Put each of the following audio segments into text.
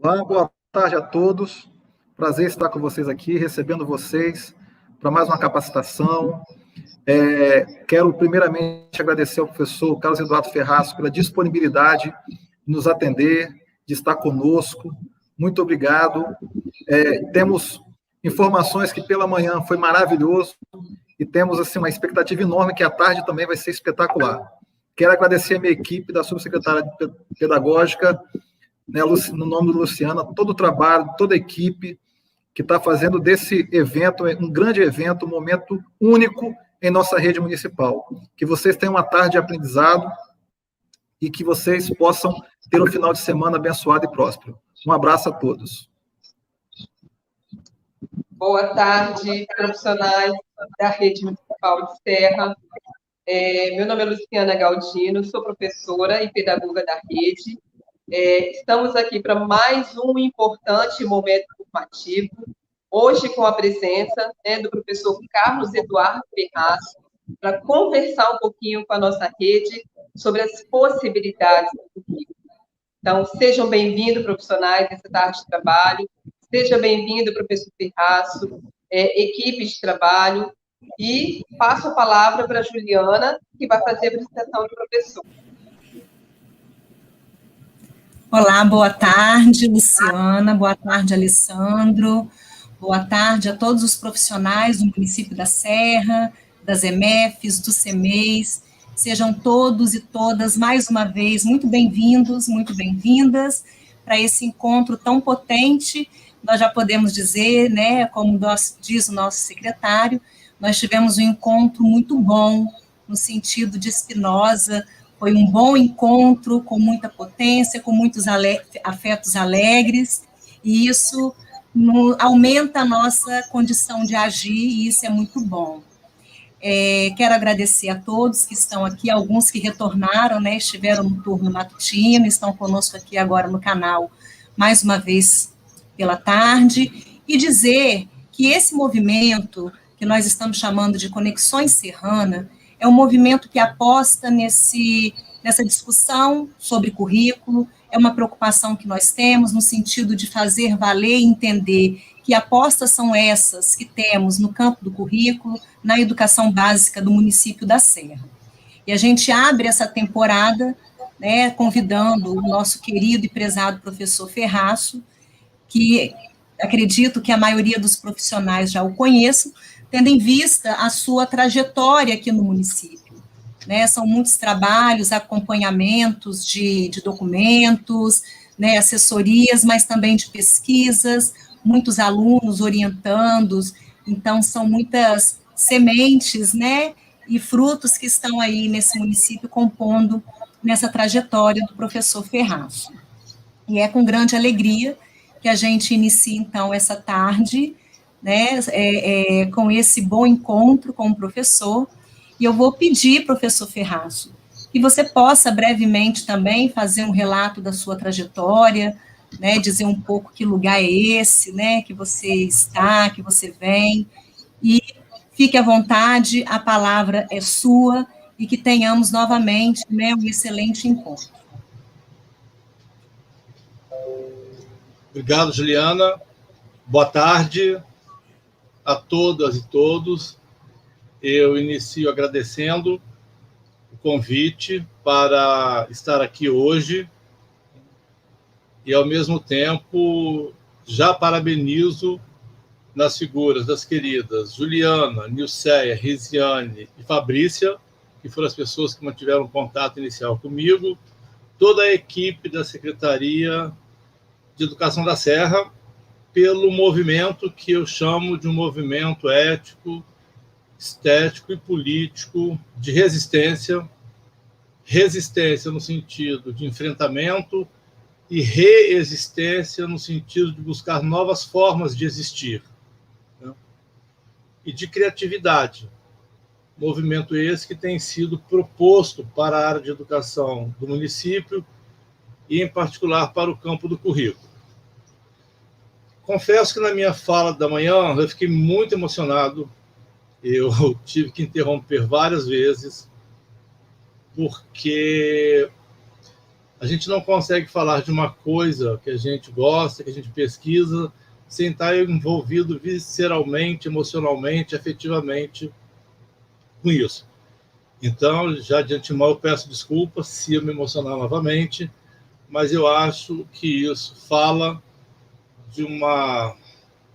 Olá, boa tarde a todos. Prazer estar com vocês aqui, recebendo vocês para mais uma capacitação. Quero primeiramente agradecer ao professor Carlos Eduardo Ferraz pela disponibilidade de nos atender, de estar conosco. Muito obrigado. Temos informações que pela manhã foi maravilhoso e temos assim uma expectativa enorme que à tarde também vai ser espetacular. Quero agradecer a minha equipe da subsecretaria pedagógica, né, no nome do Luciana, todo o trabalho, toda a equipe que está fazendo desse evento um grande evento, um momento único em nossa rede municipal. Que vocês tenham uma tarde de aprendizado e que vocês possam ter um final de semana abençoado e próspero. Um abraço a todos. Boa tarde, profissionais da Rede Municipal de Serra. Meu nome é Luciana Galdino, sou professora e pedagoga da rede. Estamos aqui para mais um importante momento formativo, hoje com a presença do professor Carlos Eduardo Ferraz, para conversar um pouquinho com a nossa rede sobre as possibilidades do currículo. Então, sejam bem-vindos, profissionais dessa tarde de trabalho, seja bem-vindo, professor Ferraz, equipe de trabalho, e passo a palavra para a Juliana, que vai fazer a apresentação do professor. Olá, boa tarde, Luciana, boa tarde, Alessandro, boa tarde a todos os profissionais do município da Serra, das EMEFs, do CEMEIS, sejam todos e todas, mais uma vez, muito bem-vindos, muito bem-vindas para esse encontro tão potente. Nós já podemos dizer, né, como diz o nosso secretário, nós tivemos um encontro muito bom, no sentido de Spinoza. Foi um bom encontro, com muita potência, com muitos afetos alegres, e isso aumenta a nossa condição de agir, e isso é muito bom. Quero agradecer a todos que estão aqui, alguns que retornaram, né, estiveram no turno matutino, estão conosco aqui agora no canal, mais uma vez pela tarde, e dizer que esse movimento, que nós estamos chamando de Conexões Serrana, é um movimento que aposta nessa discussão sobre currículo, é uma preocupação que nós temos no sentido de fazer valer e entender que apostas são essas que temos no campo do currículo, na educação básica do município da Serra. E a gente abre essa temporada, né, convidando o nosso querido e prezado professor Ferraz, que acredito que a maioria dos profissionais já o conheçam, tendo em vista a sua trajetória aqui no município, né? São muitos trabalhos, acompanhamentos de documentos, né, assessorias, mas também de pesquisas, muitos alunos orientandos, então são muitas sementes, né, e frutos que estão aí nesse município compondo nessa trajetória do professor Ferraz. E é com grande alegria que a gente inicia, então, essa tarde, né, com esse bom encontro com o professor, e eu vou pedir, professor Ferraz, que você possa brevemente também fazer um relato da sua trajetória, né, dizer um pouco que lugar é esse, né, que você está, que você vem, e fique à vontade, a palavra é sua, e que tenhamos novamente, né, um excelente encontro. Obrigado, Juliana. Boa tarde a todas e todos. Eu inicio agradecendo o convite para estar aqui hoje e, ao mesmo tempo, já parabenizo nas figuras das queridas Juliana, Nilceia, Risiane e Fabrícia, que foram as pessoas que mantiveram contato inicial comigo, toda a equipe da Secretaria de Educação da Serra, pelo movimento que eu chamo de um movimento ético, estético e político de resistência no sentido de enfrentamento e reexistência no sentido de buscar novas formas de existir, né? E de criatividade. Movimento esse que tem sido proposto para a área de educação do município e, em particular, para o campo do currículo. Confesso que na minha fala da manhã eu fiquei muito emocionado. Eu tive que interromper várias vezes, porque A gente não consegue falar de uma coisa que a gente gosta, que a gente pesquisa, sem estar envolvido visceralmente, emocionalmente, afetivamente com isso. Então, já de antemão, eu peço desculpas se eu me emocionar novamente, mas eu acho que isso fala de uma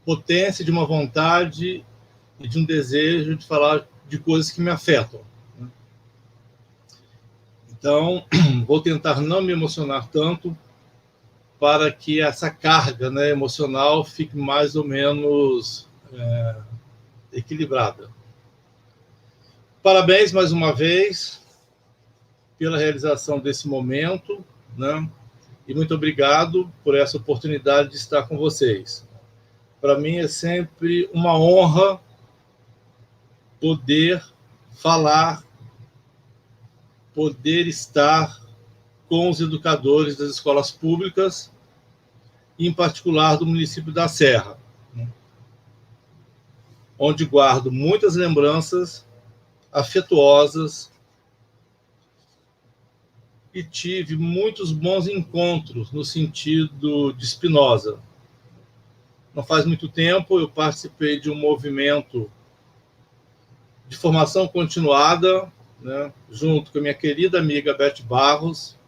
potência, de uma vontade e de um desejo de falar de coisas que me afetam. Então, vou tentar não me emocionar tanto para que essa carga, né, emocional fique mais ou menos equilibrada. Parabéns mais uma vez pela realização desse momento, né? E muito obrigado por essa oportunidade de estar com vocês. Para mim é sempre uma honra poder falar, poder estar com os educadores das escolas públicas, e em particular do município da Serra, onde guardo muitas lembranças afetuosas e tive muitos bons encontros no sentido de Spinoza. Não faz muito tempo eu participei de um movimento de formação continuada, né, junto com a minha querida amiga Beth Barros,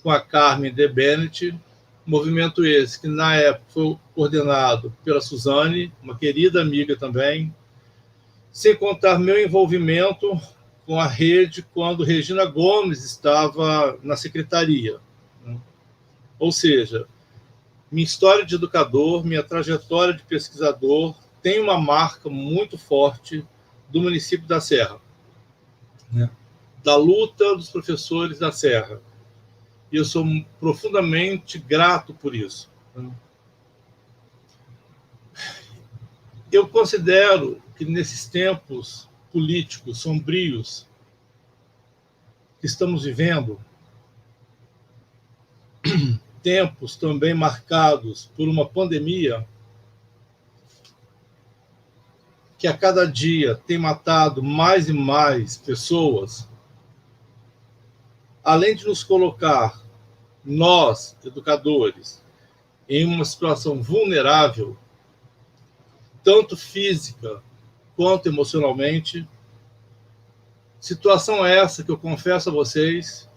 com a Carmen de Bennett, movimento esse que na época foi coordenado pela Suzane, uma querida amiga também, sem contar meu envolvimento com a rede quando Regina Gomes estava na secretaria. Ou seja, minha história de educador, minha trajetória de pesquisador tem uma marca muito forte do município da Serra, né? Da luta dos professores da Serra. E eu sou profundamente grato por isso. Eu considero que nesses tempos políticos sombrios que estamos vivendo, tempos também marcados por uma pandemia que a cada dia tem matado mais e mais pessoas, além de nos colocar, nós, educadores, em uma situação vulnerável, tanto física quanto emocionalmente, situação essa que eu confesso a vocês,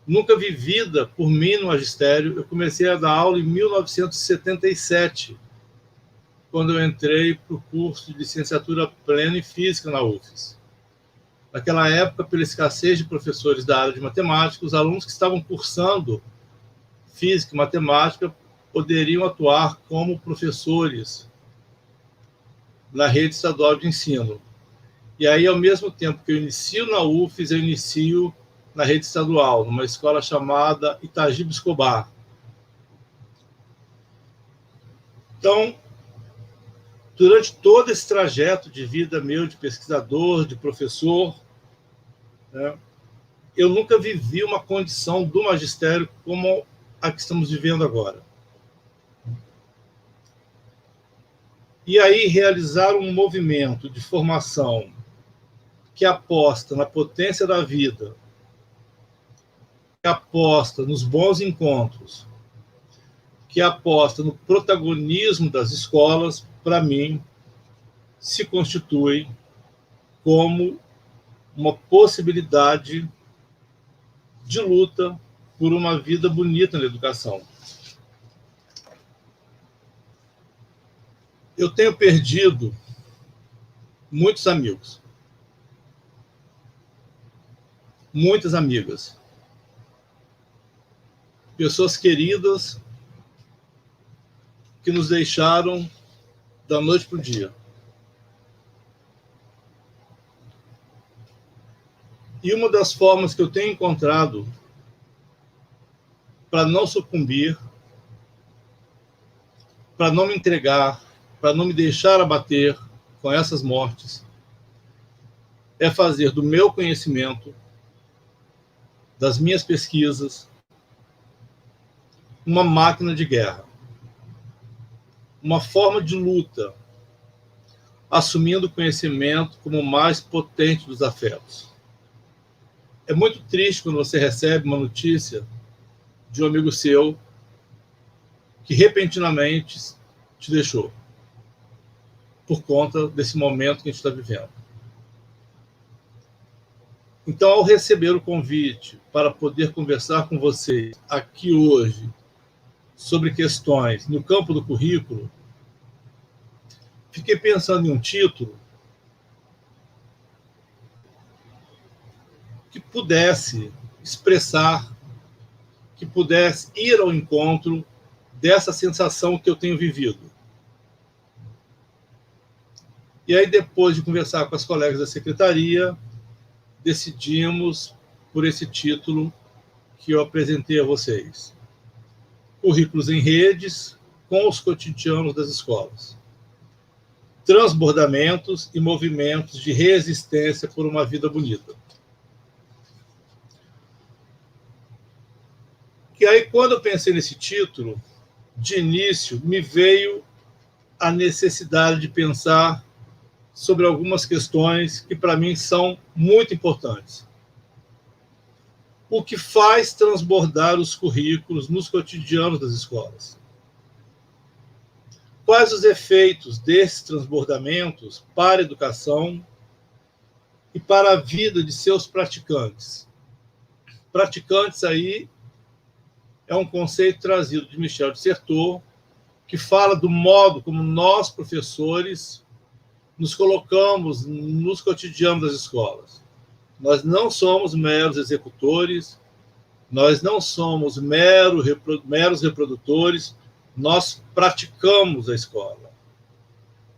nunca vivida por mim no magistério. Eu comecei a dar aula em 1977, quando eu entrei para o curso de licenciatura plena em Física na UFES. Naquela época, pela escassez de professores da área de matemática, os alunos que estavam cursando Física e Matemática poderiam atuar como professores na rede estadual de ensino. E aí, ao mesmo tempo que eu inicio na UFES, eu inicio na rede estadual, numa escola chamada Itagiba Escobar. Então, durante todo esse trajeto de vida meu, de pesquisador, de professor, né, eu nunca vivi uma condição do magistério como a que estamos vivendo agora. E aí, realizar um movimento de formação que aposta na potência da vida, que aposta nos bons encontros, que aposta no protagonismo das escolas, para mim, se constitui como uma possibilidade de luta por uma vida bonita na educação. Eu tenho perdido muitos amigos, muitas amigas, pessoas queridas que nos deixaram da noite para o dia. E uma das formas que eu tenho encontrado para não sucumbir, para não me entregar, para não me deixar abater com essas mortes, é fazer do meu conhecimento, das minhas pesquisas, uma máquina de guerra, uma forma de luta, assumindo o conhecimento como o mais potente dos afetos. É muito triste quando você recebe uma notícia de um amigo seu que repentinamente te deixou por conta desse momento que a gente está vivendo. Então, ao receber o convite para poder conversar com vocês aqui hoje sobre questões no campo do currículo, fiquei pensando em um título que pudesse expressar, que pudesse ir ao encontro dessa sensação que eu tenho vivido. E aí, depois de conversar com as colegas da secretaria, decidimos por esse título que eu apresentei a vocês. Currículos em redes com os cotidianos das escolas. Transbordamentos e movimentos de resistência por uma vida bonita. E aí, quando eu pensei nesse título, de início, me veio a necessidade de pensar sobre algumas questões que, para mim, são muito importantes. O que faz transbordar os currículos nos cotidianos das escolas? Quais os efeitos desses transbordamentos para a educação e para a vida de seus praticantes? Praticantes aí é um conceito trazido de Michel de Certeau, que fala do modo como nós, professores, nos colocamos nos cotidianos das escolas. Nós não somos meros executores, nós não somos meros reprodutores, nós praticamos a escola.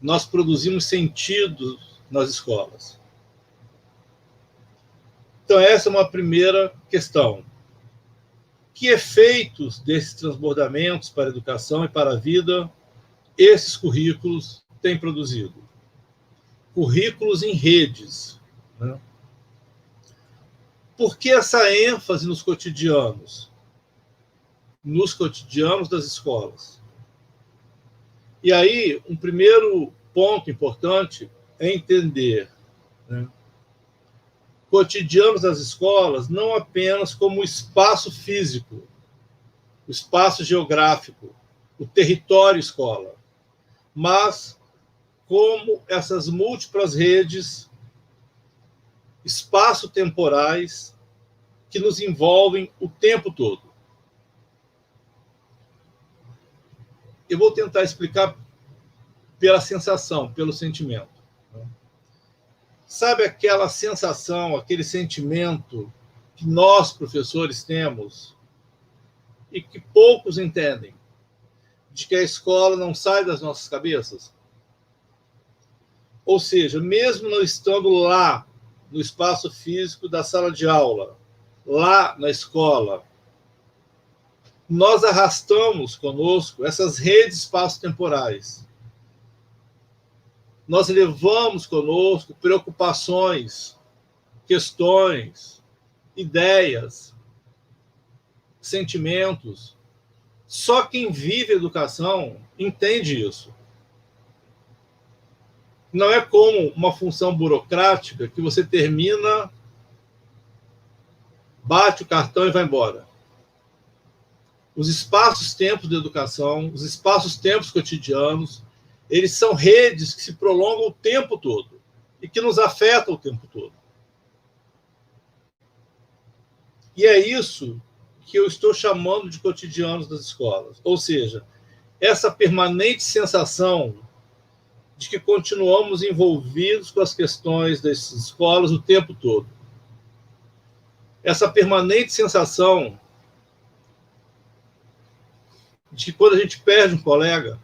Nós produzimos sentido nas escolas. Então, essa é uma primeira questão. Que efeitos desses transbordamentos para a educação e para a vida esses currículos têm produzido? Currículos em redes. Né? Por que essa ênfase nos cotidianos? Nos cotidianos das escolas. E aí, um primeiro ponto importante é entender, né, cotidianos das escolas não apenas como o espaço físico, o espaço geográfico, o território escola, mas como essas múltiplas redes espaço-temporais que nos envolvem o tempo todo. Eu vou tentar explicar pela sensação, pelo sentimento. Sabe aquela sensação, aquele sentimento que nós, professores, temos e que poucos entendem, de que a escola não sai das nossas cabeças? Ou seja, mesmo não estando lá, no espaço físico da sala de aula, lá na escola, nós arrastamos conosco essas redes espaço-temporais. Nós levamos conosco preocupações, questões, ideias, sentimentos. Só quem vive a educação entende isso. Não é como uma função burocrática que você termina, bate o cartão e vai embora. Os espaços-tempos da educação, os espaços-tempos cotidianos, eles são redes que se prolongam o tempo todo e que nos afetam o tempo todo. E é isso que eu estou chamando de cotidianos das escolas. Ou seja, essa permanente sensação de que continuamos envolvidos com as questões das escolas o tempo todo. Essa permanente sensação de que quando a gente perde um colega,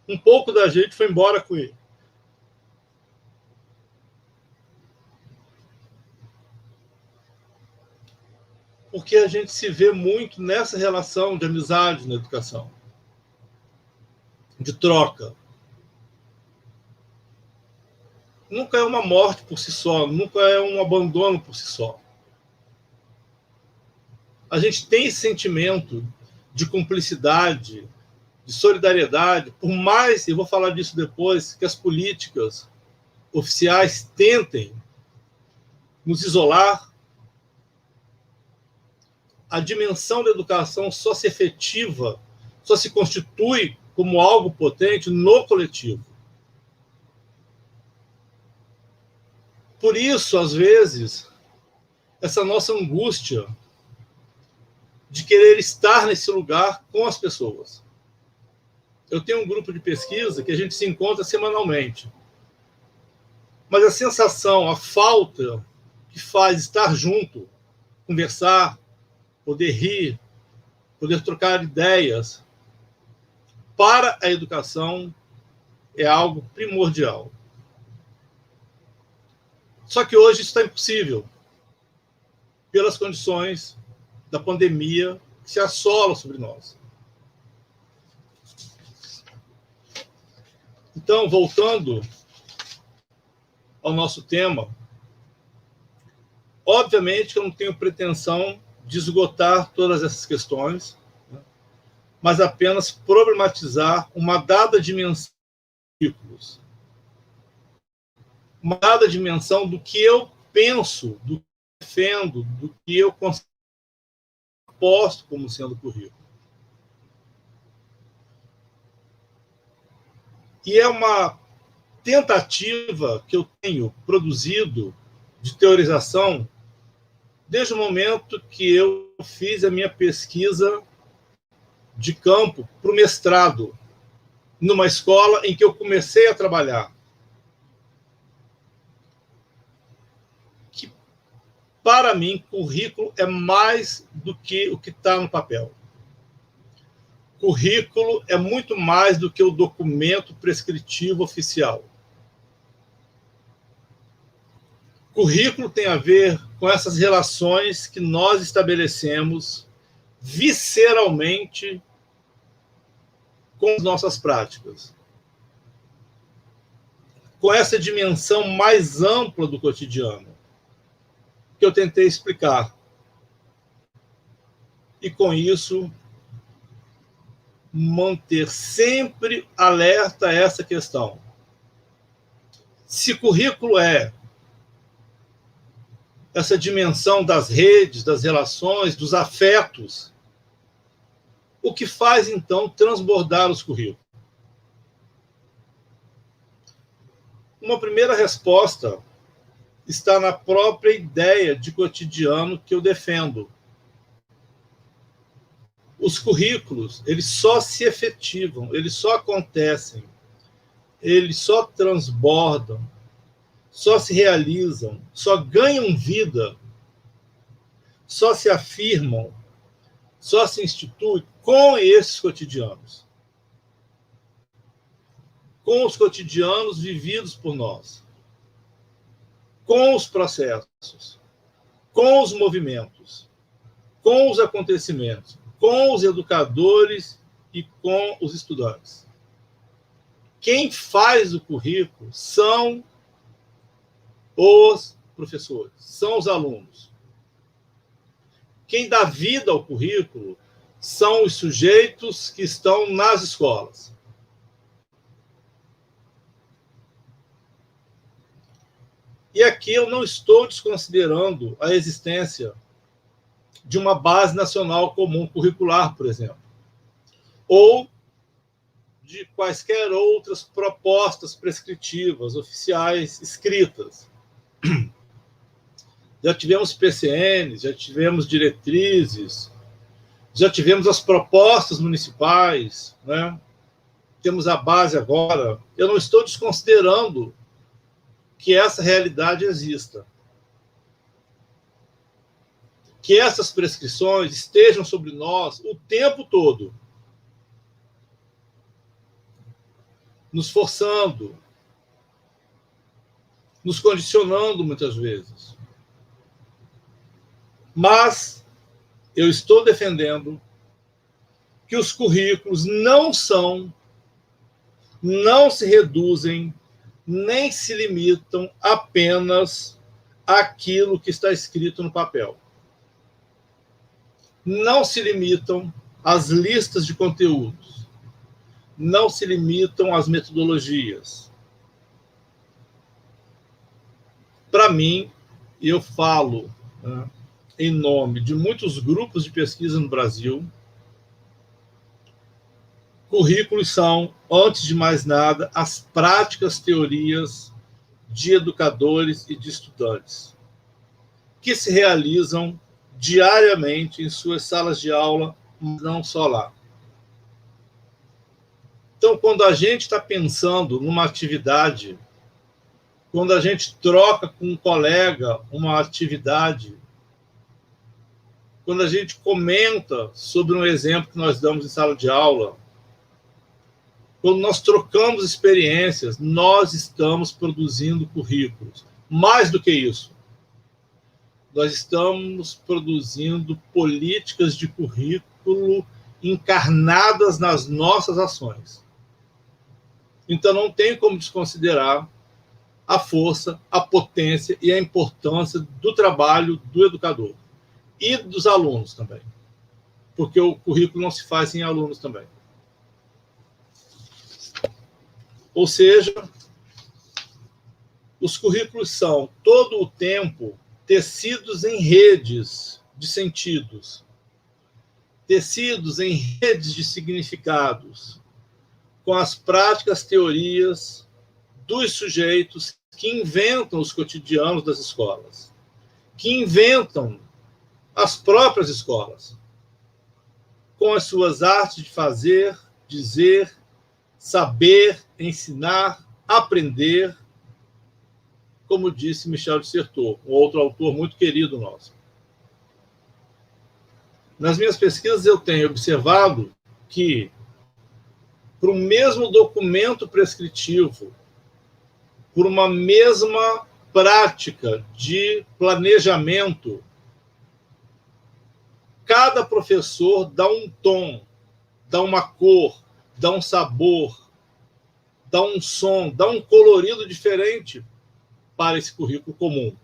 um pouco da gente foi embora com ele. Porque a gente se vê muito nessa relação de amizade na educação, de troca. Nunca é uma morte por si só, nunca é um abandono por si só. A gente tem esse sentimento de cumplicidade, de solidariedade, por mais, e eu vou falar disso depois, que as políticas oficiais tentem nos isolar. A dimensão da educação só se efetiva, só se constitui como algo potente no coletivo. Por isso, às vezes, essa nossa angústia de querer estar nesse lugar com as pessoas. Eu tenho um grupo de pesquisa que a gente se encontra semanalmente. Mas a sensação, a falta que faz estar junto, conversar, poder rir, poder trocar ideias, para a educação é algo primordial. Só que hoje isso está impossível, pelas condições da pandemia que se assola sobre nós. Então, voltando ao nosso tema, obviamente que eu não tenho pretensão de esgotar todas essas questões, né, mas apenas problematizar uma dada dimensão de currículos, uma dada dimensão do que eu penso, do que eu defendo, do que eu posto como sendo currículo. E é uma tentativa que eu tenho produzido de teorização desde o momento que eu fiz a minha pesquisa de campo para o mestrado, numa escola em que eu comecei a trabalhar. Que, para mim, currículo é mais do que o que está no papel. Currículo é muito mais do que o documento prescritivo oficial. Currículo tem a ver com essas relações que nós estabelecemos visceralmente com as nossas práticas. Com essa dimensão mais ampla do cotidiano, que eu tentei explicar. E com isso, manter sempre alerta a essa questão. Se currículo é essa dimensão das redes, das relações, dos afetos, o que faz, então, transbordar os currículos? Uma primeira resposta está na própria ideia de cotidiano que eu defendo. Os currículos, eles só se efetivam, eles só acontecem, eles só transbordam, só se realizam, só ganham vida, só se afirmam, só se instituem com esses cotidianos. Com os cotidianos vividos por nós. Com os processos. Com os movimentos. Com os acontecimentos. Com os educadores e com os estudantes. Quem faz o currículo são os professores, são os alunos. Quem dá vida ao currículo são os sujeitos que estão nas escolas. E aqui eu não estou desconsiderando a existência de uma base nacional comum curricular, por exemplo, ou de quaisquer outras propostas prescritivas, oficiais, escritas. Já tivemos PCNs, já tivemos diretrizes, já tivemos as propostas municipais, né? Temos a base agora. Eu não estou desconsiderando que essa realidade exista. Que essas prescrições estejam sobre nós o tempo todo, nos forçando, nos condicionando muitas vezes. Mas eu estou defendendo que os currículos não se reduzem, nem se limitam apenas àquilo que está escrito no papel. Não se limitam às listas de conteúdos. Não se limitam às metodologias. Para mim, e eu falo, né, em nome de muitos grupos de pesquisa no Brasil, currículos são, antes de mais nada, as práticas, teorias de educadores e de estudantes, que se realizam diariamente em suas salas de aula, mas não só lá. Então, quando a gente está pensando numa atividade, quando a gente troca com um colega uma atividade, quando a gente comenta sobre um exemplo que nós damos em sala de aula, quando nós trocamos experiências, nós estamos produzindo currículos. Mais do que isso, nós estamos produzindo políticas de currículo encarnadas nas nossas ações. Então, não tem como desconsiderar a força, a potência e a importância do trabalho do educador e dos alunos também, porque o currículo não se faz sem alunos também. Ou seja, os currículos são, todo o tempo, tecidos em redes de sentidos, tecidos em redes de significados, com as práticas, teorias dos sujeitos que inventam os cotidianos das escolas, que inventam as próprias escolas, com as suas artes de fazer, dizer, saber, ensinar, aprender, como disse Michel de Certeau, um outro autor muito querido nosso. Nas minhas pesquisas eu tenho observado que, para o mesmo documento prescritivo, por uma mesma prática de planejamento, cada professor dá um tom, dá uma cor, dá um sabor, dá um som, dá um colorido diferente para esse currículo comum.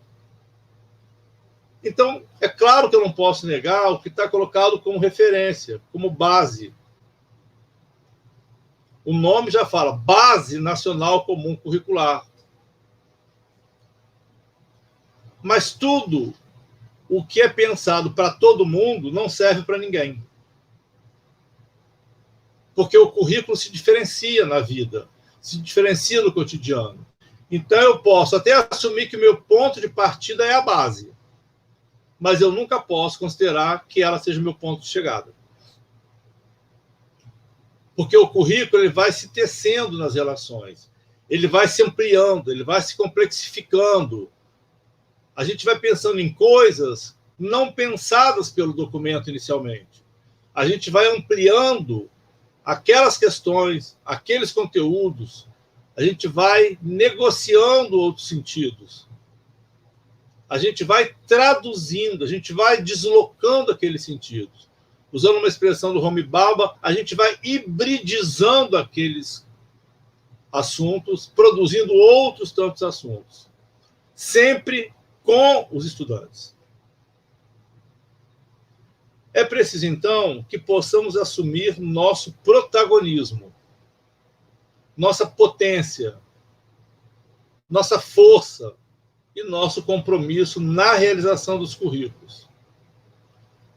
Então, é claro que eu não posso negar o que está colocado como referência, como base. O nome já fala, Base Nacional Comum Curricular. Mas tudo o que é pensado para todo mundo não serve para ninguém. Porque o currículo se diferencia na vida, se diferencia no cotidiano. Então, eu posso até assumir que o meu ponto de partida é a base, mas eu nunca posso considerar que ela seja o meu ponto de chegada. Porque o currículo ele vai se tecendo nas relações, ele vai se ampliando, ele vai se complexificando. A gente vai pensando em coisas não pensadas pelo documento inicialmente. A gente vai ampliando aquelas questões, aqueles conteúdos, a gente vai negociando outros sentidos. A gente vai traduzindo, a gente vai deslocando aqueles sentidos. Usando uma expressão do Homi Bhabha, a gente vai hibridizando aqueles assuntos, produzindo outros tantos assuntos. Sempre com os estudantes. É preciso, então, que possamos assumir nosso protagonismo, nossa potência, nossa força e nosso compromisso na realização dos currículos,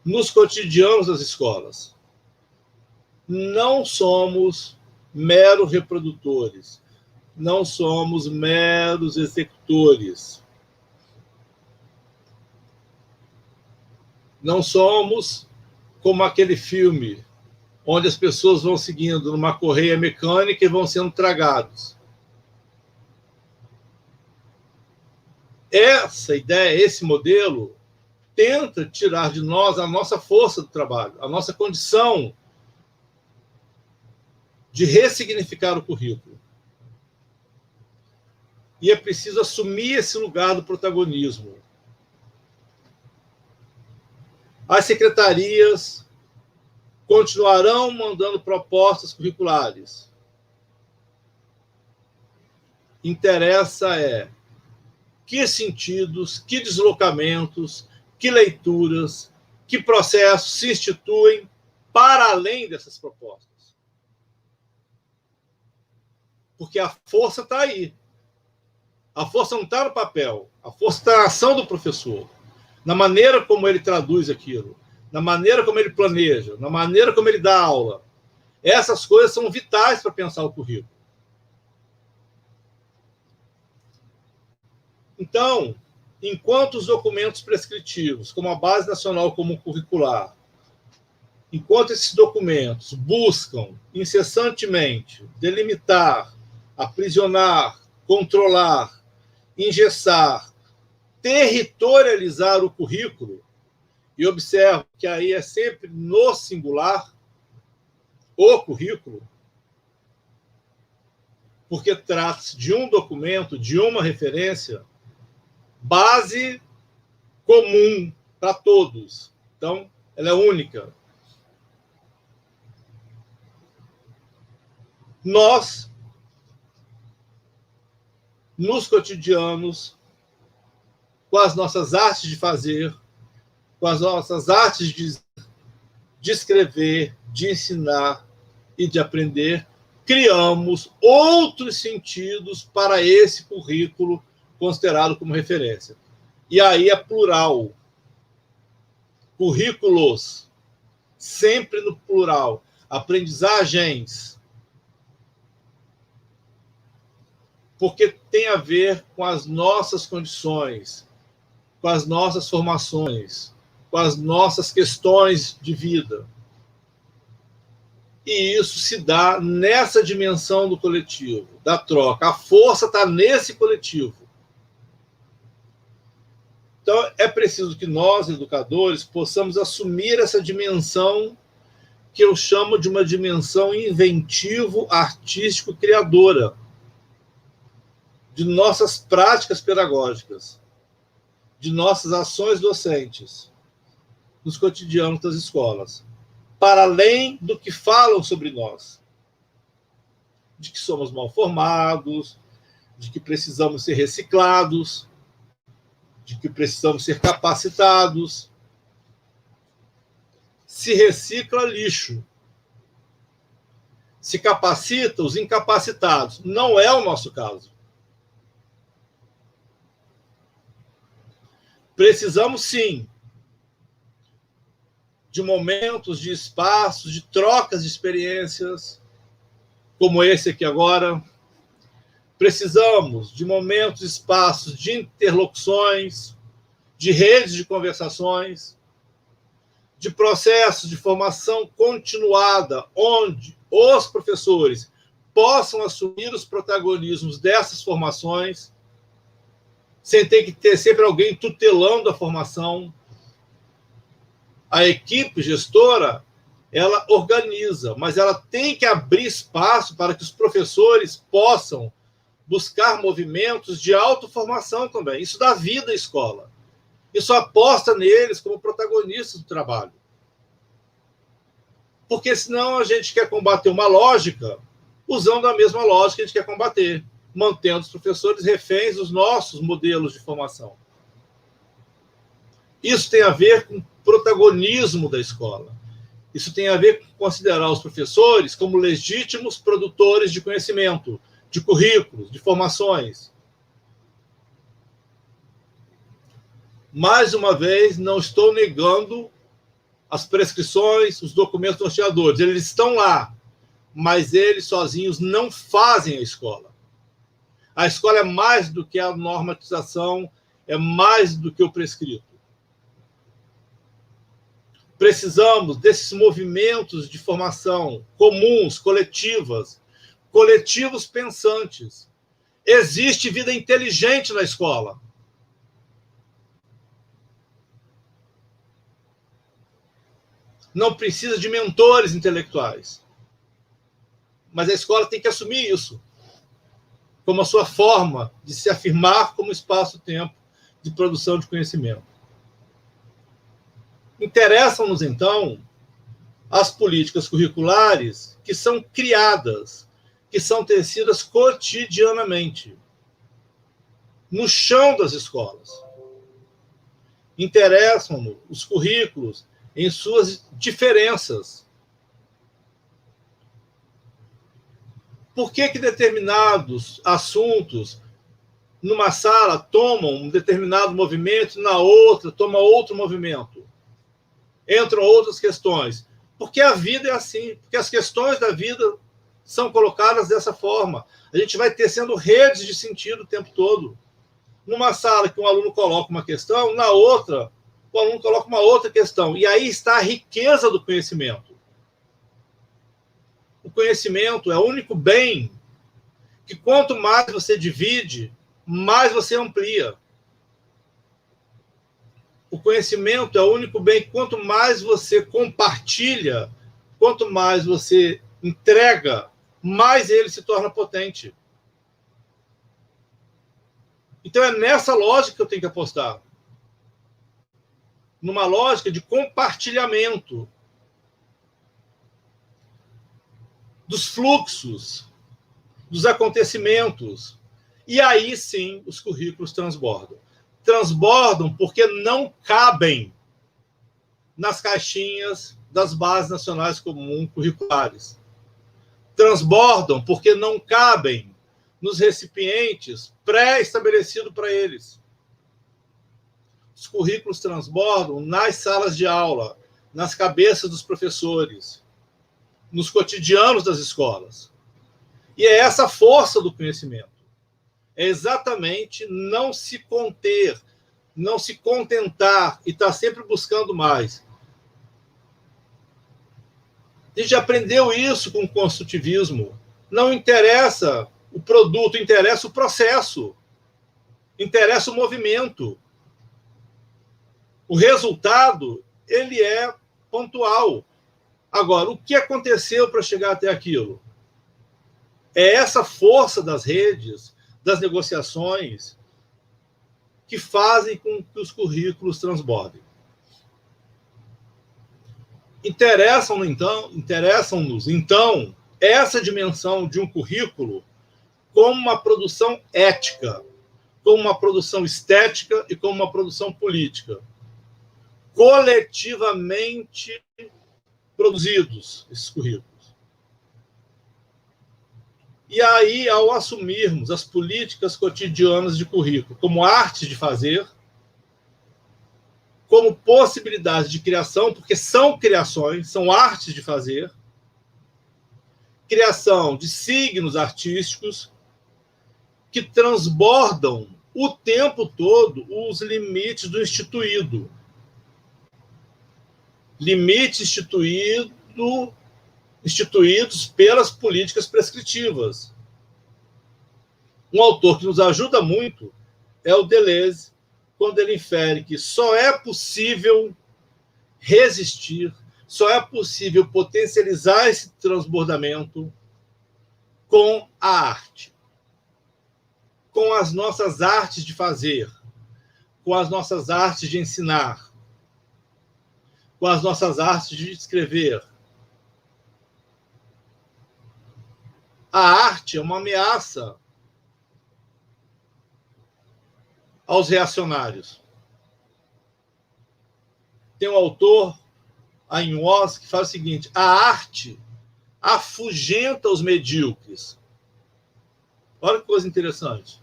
nos cotidianos das escolas. Não somos meros reprodutores, não somos meros executores. Não somos como aquele filme onde as pessoas vão seguindo numa correia mecânica e vão sendo tragados. Essa ideia, esse modelo, tenta tirar de nós a nossa força do trabalho, a nossa condição de ressignificar o currículo. E é preciso assumir esse lugar do protagonismo. As secretarias continuarão mandando propostas curriculares. Interessa que sentidos, que deslocamentos, que leituras, que processos se instituem para além dessas propostas. Porque a força está aí. A força não está no papel, a força está na ação do professor, na maneira como ele traduz aquilo, na maneira como ele planeja, na maneira como ele dá aula. Essas coisas são vitais para pensar o currículo. Então, enquanto os documentos prescritivos, como a Base Nacional Comum Curricular, enquanto esses documentos buscam incessantemente delimitar, aprisionar, controlar, engessar, territorializar o currículo, e observo que aí é sempre no singular, o currículo, porque trata-se de um documento, de uma referência, base comum para todos. Então, ela é única. Nós, nos cotidianos, com as nossas artes de fazer, com as nossas artes de escrever, de ensinar e de aprender, criamos outros sentidos para esse currículo considerado como referência. E aí é plural. Currículos, sempre no plural. Aprendizagens. Porque tem a ver com as nossas condições, com as nossas formações, com as nossas questões de vida. E isso se dá nessa dimensão do coletivo, da troca. A força está nesse coletivo. Então, é preciso que nós, educadores, possamos assumir essa dimensão que eu chamo de uma dimensão inventivo-artístico-criadora de nossas práticas pedagógicas, de nossas ações docentes nos cotidianos das escolas, para além do que falam sobre nós, de que somos mal formados, de que precisamos ser reciclados, de que precisamos ser capacitados. Se recicla lixo. Se capacita os incapacitados. Não é o nosso caso. Precisamos, sim, de momentos, de espaços, de trocas de experiências, como esse aqui agora. Precisamos de momentos, espaços de interlocuções, de redes de conversações, de processos de formação continuada, onde os professores possam assumir os protagonismos dessas formações, sem ter que ter sempre alguém tutelando a formação. A equipe gestora, ela organiza, mas ela tem que abrir espaço para que os professores possam buscar movimentos de autoformação também. Isso dá vida à escola. Isso aposta neles como protagonistas do trabalho. Porque senão a gente quer combater uma lógica usando a mesma lógica que a gente quer combater, mantendo os professores reféns dos nossos modelos de formação. Isso tem a ver com o protagonismo da escola. Isso tem a ver com considerar os professores como legítimos produtores de conhecimento, de currículos, de formações. Mais uma vez, não estou negando as prescrições, os documentos norteadores. Eles estão lá, mas eles sozinhos não fazem a escola. A escola é mais do que a normatização, é mais do que o prescrito. Precisamos desses movimentos de formação comuns, coletivos pensantes. Existe vida inteligente na escola. Não precisa de mentores intelectuais. Mas a escola tem que assumir isso como a sua forma de se afirmar como espaço-tempo de produção de conhecimento. Interessam-nos, então, as políticas curriculares que são criadas, que são tecidas cotidianamente, no chão das escolas. Interessam-nos os currículos em suas diferenças. Por que determinados assuntos numa sala, tomam um determinado movimento, na outra, toma outro movimento. Entram outras questões. Porque a vida é assim, porque as questões da vida são colocadas dessa forma. A gente vai tecendo redes de sentido o tempo todo. Numa sala que um aluno coloca uma questão, na outra, o aluno coloca uma outra questão. E aí está a riqueza do conhecimento. O conhecimento é o único bem que, quanto mais você divide, mais você amplia. O conhecimento é o único bem que, quanto mais você compartilha, quanto mais você entrega, mais ele se torna potente. Então é nessa lógica que eu tenho que apostar. Numa lógica de compartilhamento dos fluxos, dos acontecimentos. E aí sim os currículos transbordam. Transbordam porque não cabem nas caixinhas das bases nacionais comuns curriculares. Transbordam porque não cabem nos recipientes pré-estabelecidos para eles. Os currículos transbordam nas salas de aula, nas cabeças dos professores, nos cotidianos das escolas. E é essa força do conhecimento. É exatamente não se conter, não se contentar e estar sempre buscando mais. A gente aprendeu isso com o construtivismo. Não interessa o produto, interessa o processo. Interessa o movimento. O resultado, ele é pontual. Agora, o que aconteceu para chegar até aquilo? É essa força das redes, das negociações, que fazem com que os currículos transbordem. Interessam-nos, então, essa dimensão de um currículo como uma produção ética, como uma produção estética e como uma produção política. Coletivamente produzidos, esses currículos. E aí, ao assumirmos as políticas cotidianas de currículo como arte de fazer, como possibilidade de criação, porque são criações, são artes de fazer, criação de signos artísticos que transbordam o tempo todo os limites do instituído. Limites instituídos pelas políticas prescritivas. Um autor que nos ajuda muito é o Deleuze, quando ele infere que só é possível resistir, só é possível potencializar esse transbordamento com a arte, com as nossas artes de fazer, com as nossas artes de ensinar, com as nossas artes de escrever. A arte é uma ameaça aos reacionários. Tem um autor, Ayn Watts, que fala o seguinte: a arte afugenta os medíocres. Olha que coisa interessante.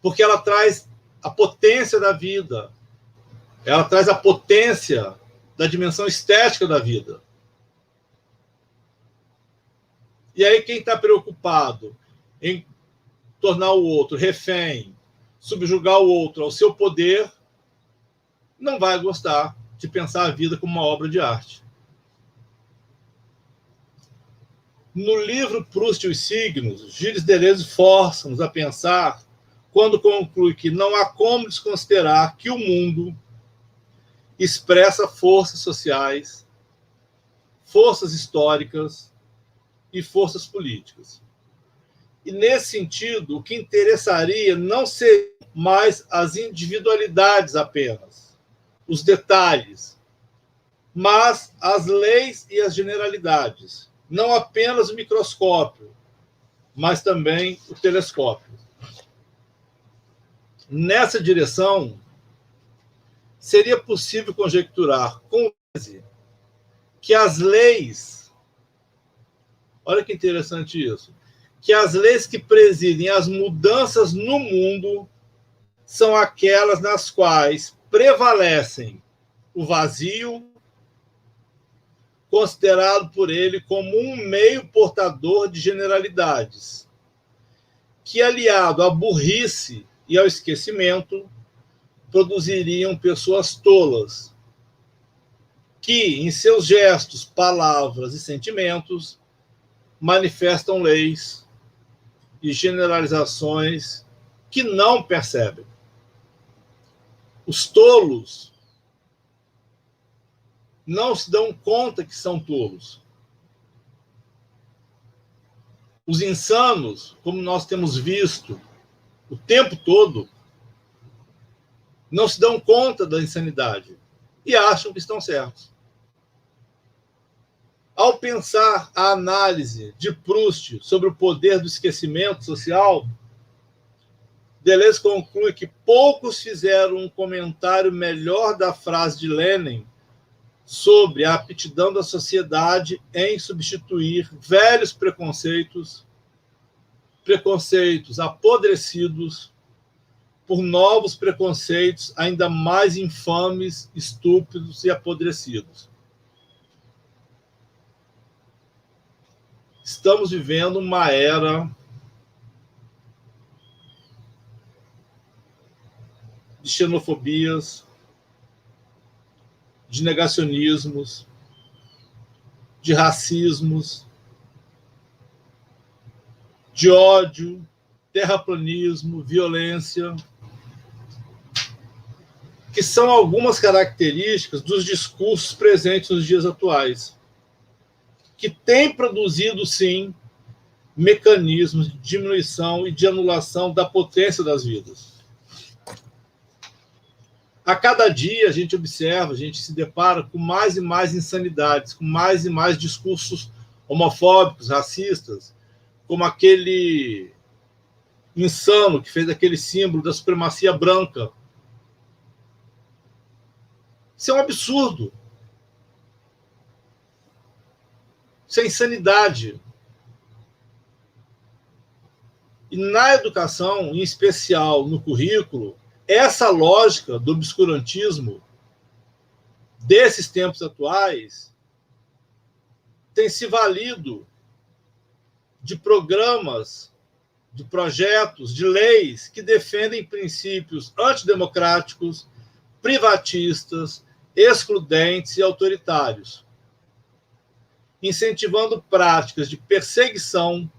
Porque ela traz a potência da vida, ela traz a potência da dimensão estética da vida. E aí quem está preocupado em tornar o outro refém, subjugar o outro ao seu poder, não vai gostar de pensar a vida como uma obra de arte. No livro Proust e os Signos, Gilles Deleuze força-nos a pensar, quando conclui que não há como desconsiderar que o mundo expressa forças sociais, forças históricas e forças políticas. E, nesse sentido, o que interessaria não ser mais as individualidades apenas, os detalhes, mas as leis e as generalidades. Não apenas o microscópio, mas também o telescópio. Nessa direção, seria possível conjecturar com que as leis, olha que interessante isso, que as leis que presidem as mudanças no mundo são aquelas nas quais prevalecem o vazio, considerado por ele como um meio portador de generalidades, que, aliado à burrice e ao esquecimento, produziriam pessoas tolas, que, em seus gestos, palavras e sentimentos, manifestam leis e generalizações que não percebem. Os tolos não se dão conta que são tolos. Os insanos, como nós temos visto o tempo todo, não se dão conta da insanidade e acham que estão certos. Ao pensar a análise de Proust sobre o poder do esquecimento social, Deleuze conclui que poucos fizeram um comentário melhor da frase de Lenin sobre a aptidão da sociedade em substituir velhos preconceitos apodrecidos, por novos preconceitos ainda mais infames, estúpidos e apodrecidos. Estamos vivendo uma era de xenofobias, de negacionismos, de racismos, de ódio, terraplanismo, violência, que são algumas características dos discursos presentes nos dias atuais, que têm produzido, sim, mecanismos de diminuição e de anulação da potência das vidas. A cada dia a gente observa, a gente se depara com mais e mais insanidades, com mais e mais discursos homofóbicos, racistas, como aquele insano que fez aquele símbolo da supremacia branca. Isso é um absurdo. Isso é insanidade. E na educação, em especial no currículo, essa lógica do obscurantismo desses tempos atuais tem se valido de programas, de projetos, de leis que defendem princípios antidemocráticos, privatistas, excludentes e autoritários, incentivando práticas de perseguição,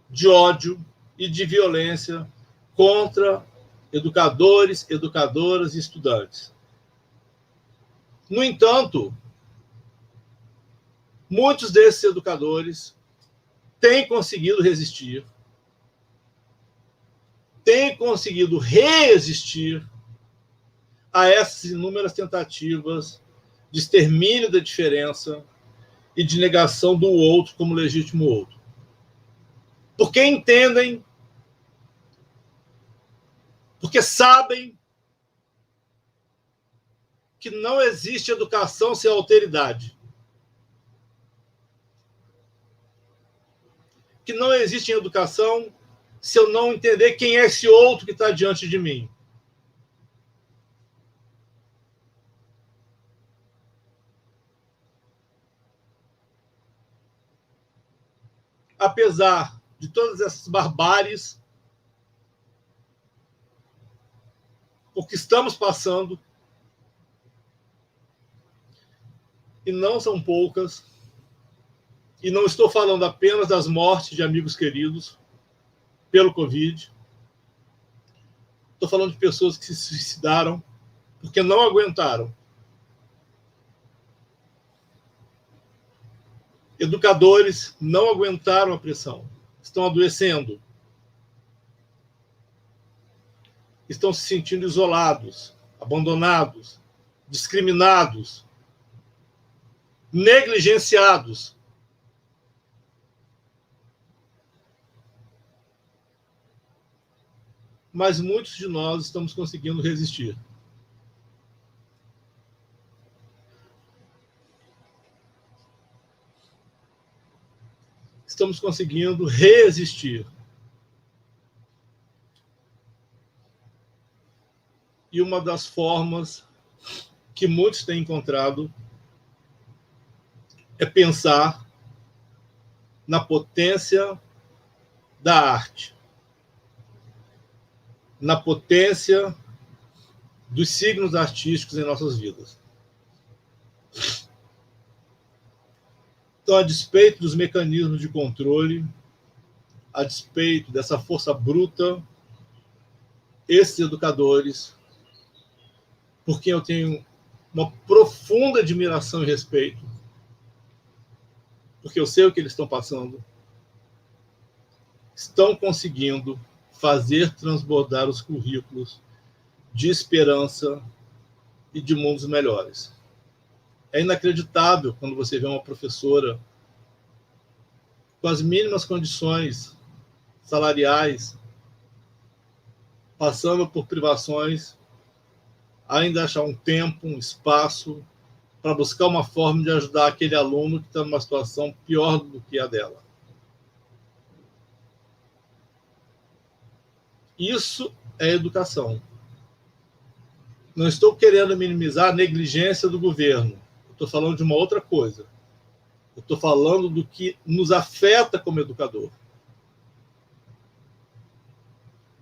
de ódio e de violência contra educadores, educadoras e estudantes. No entanto, muitos desses educadores têm conseguido resistir, têm conseguido resistir a essas inúmeras tentativas de extermínio da diferença e de negação do outro como legítimo outro. Porque entendem, porque sabem que não existe educação sem alteridade. Que não existe educação se eu não entender quem é esse outro que está diante de mim. Apesar de todas essas barbáries, o que estamos passando, e não são poucas, e não estou falando apenas das mortes de amigos queridos pelo Covid, estou falando de pessoas que se suicidaram porque não aguentaram. Educadores não aguentaram a pressão, estão adoecendo, estão se sentindo isolados, abandonados, discriminados, negligenciados. Mas muitos de nós estamos conseguindo resistir. estamos conseguindo resistir. E uma das formas que muitos têm encontrado é pensar na potência da arte, na potência dos signos artísticos em nossas vidas. Então, a despeito dos mecanismos de controle, a despeito dessa força bruta, esses educadores, por quem eu tenho uma profunda admiração e respeito, porque eu sei o que eles estão passando, estão conseguindo fazer transbordar os currículos de esperança e de mundos melhores. É inacreditável quando você vê uma professora com as mínimas condições salariais, passando por privações, ainda achar um tempo, um espaço para buscar uma forma de ajudar aquele aluno que está numa situação pior do que a dela. Isso é educação. Não estou querendo minimizar a negligência do governo. Estou falando de uma outra coisa. Eu estou falando do que nos afeta como educador.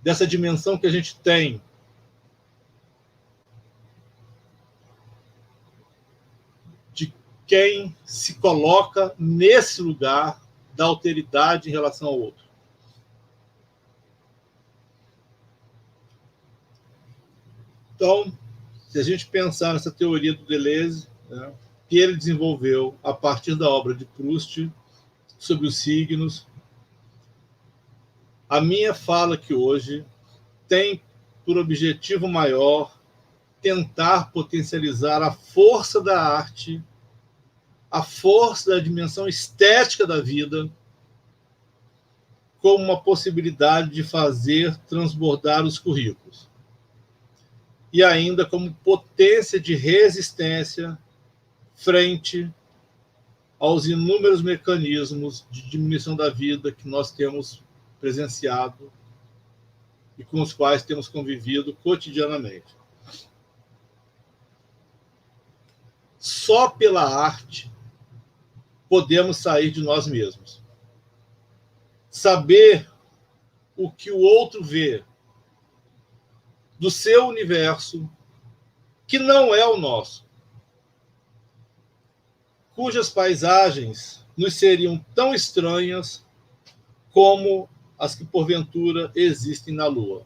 Dessa dimensão que a gente tem. De quem se coloca nesse lugar da alteridade em relação ao outro. Então, se a gente pensar nessa teoria do Deleuze, né, que ele desenvolveu a partir da obra de Proust sobre os signos, a minha fala aqui hoje tem por objetivo maior tentar potencializar a força da arte, a força da dimensão estética da vida, como uma possibilidade de fazer transbordar os currículos. E ainda como potência de resistência frente aos inúmeros mecanismos de diminuição da vida que nós temos presenciado e com os quais temos convivido cotidianamente. Só pela arte podemos sair de nós mesmos. Saber o que o outro vê do seu universo, que não é o nosso, cujas paisagens nos seriam tão estranhas como as que, porventura, existem na Lua.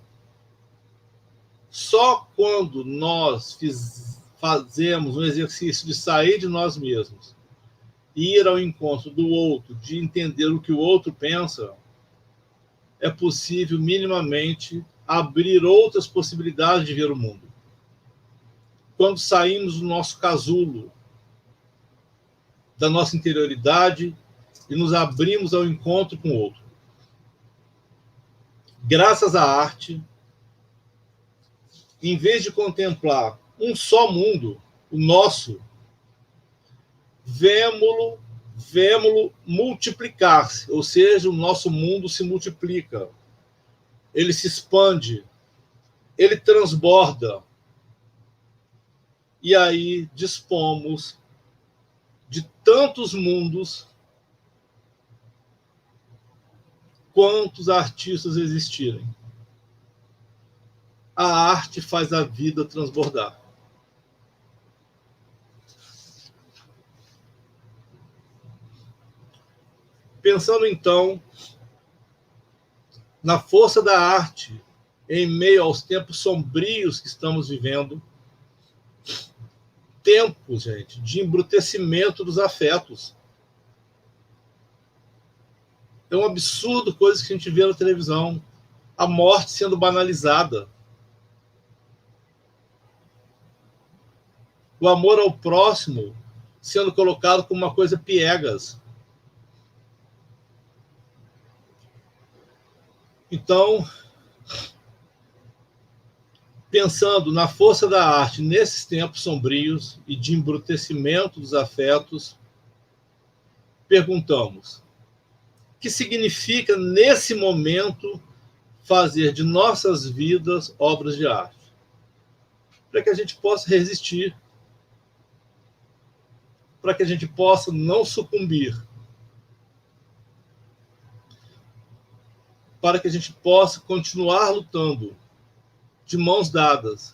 Só quando nós fazemos um exercício de sair de nós mesmos e ir ao encontro do outro, de entender o que o outro pensa, é possível minimamente abrir outras possibilidades de ver o mundo. Quando saímos do nosso casulo, da nossa interioridade e nos abrimos ao encontro com o outro. Graças à arte, em vez de contemplar um só mundo, o nosso, vemo-lo multiplicar-se, ou seja, o nosso mundo se multiplica, ele se expande, ele transborda, e aí dispomos de tantos mundos quantos artistas existirem. A arte faz a vida transbordar. Pensando, então, na força da arte em meio aos tempos sombrios que estamos vivendo, tempos, gente, de embrutecimento dos afetos. É um absurdo coisas que a gente vê na televisão. A morte sendo banalizada. O amor ao próximo sendo colocado como uma coisa piegas. Então, pensando na força da arte nesses tempos sombrios e de embrutecimento dos afetos, perguntamos: que significa, nesse momento, fazer de nossas vidas obras de arte, para que a gente possa resistir, para que a gente possa não sucumbir, para que a gente possa continuar lutando de mãos dadas.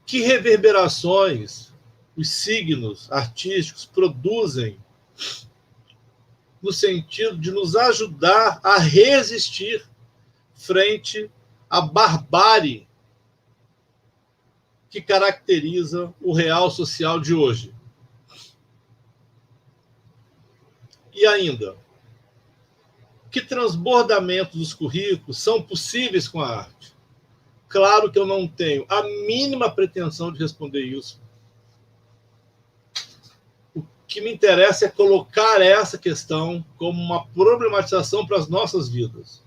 Que reverberações os signos artísticos produzem no sentido de nos ajudar a resistir frente à barbárie que caracteriza o real social de hoje. E ainda, que transbordamentos dos currículos são possíveis com a arte? Claro que eu não tenho a mínima pretensão de responder isso. O que me interessa é colocar essa questão como uma problematização para as nossas vidas.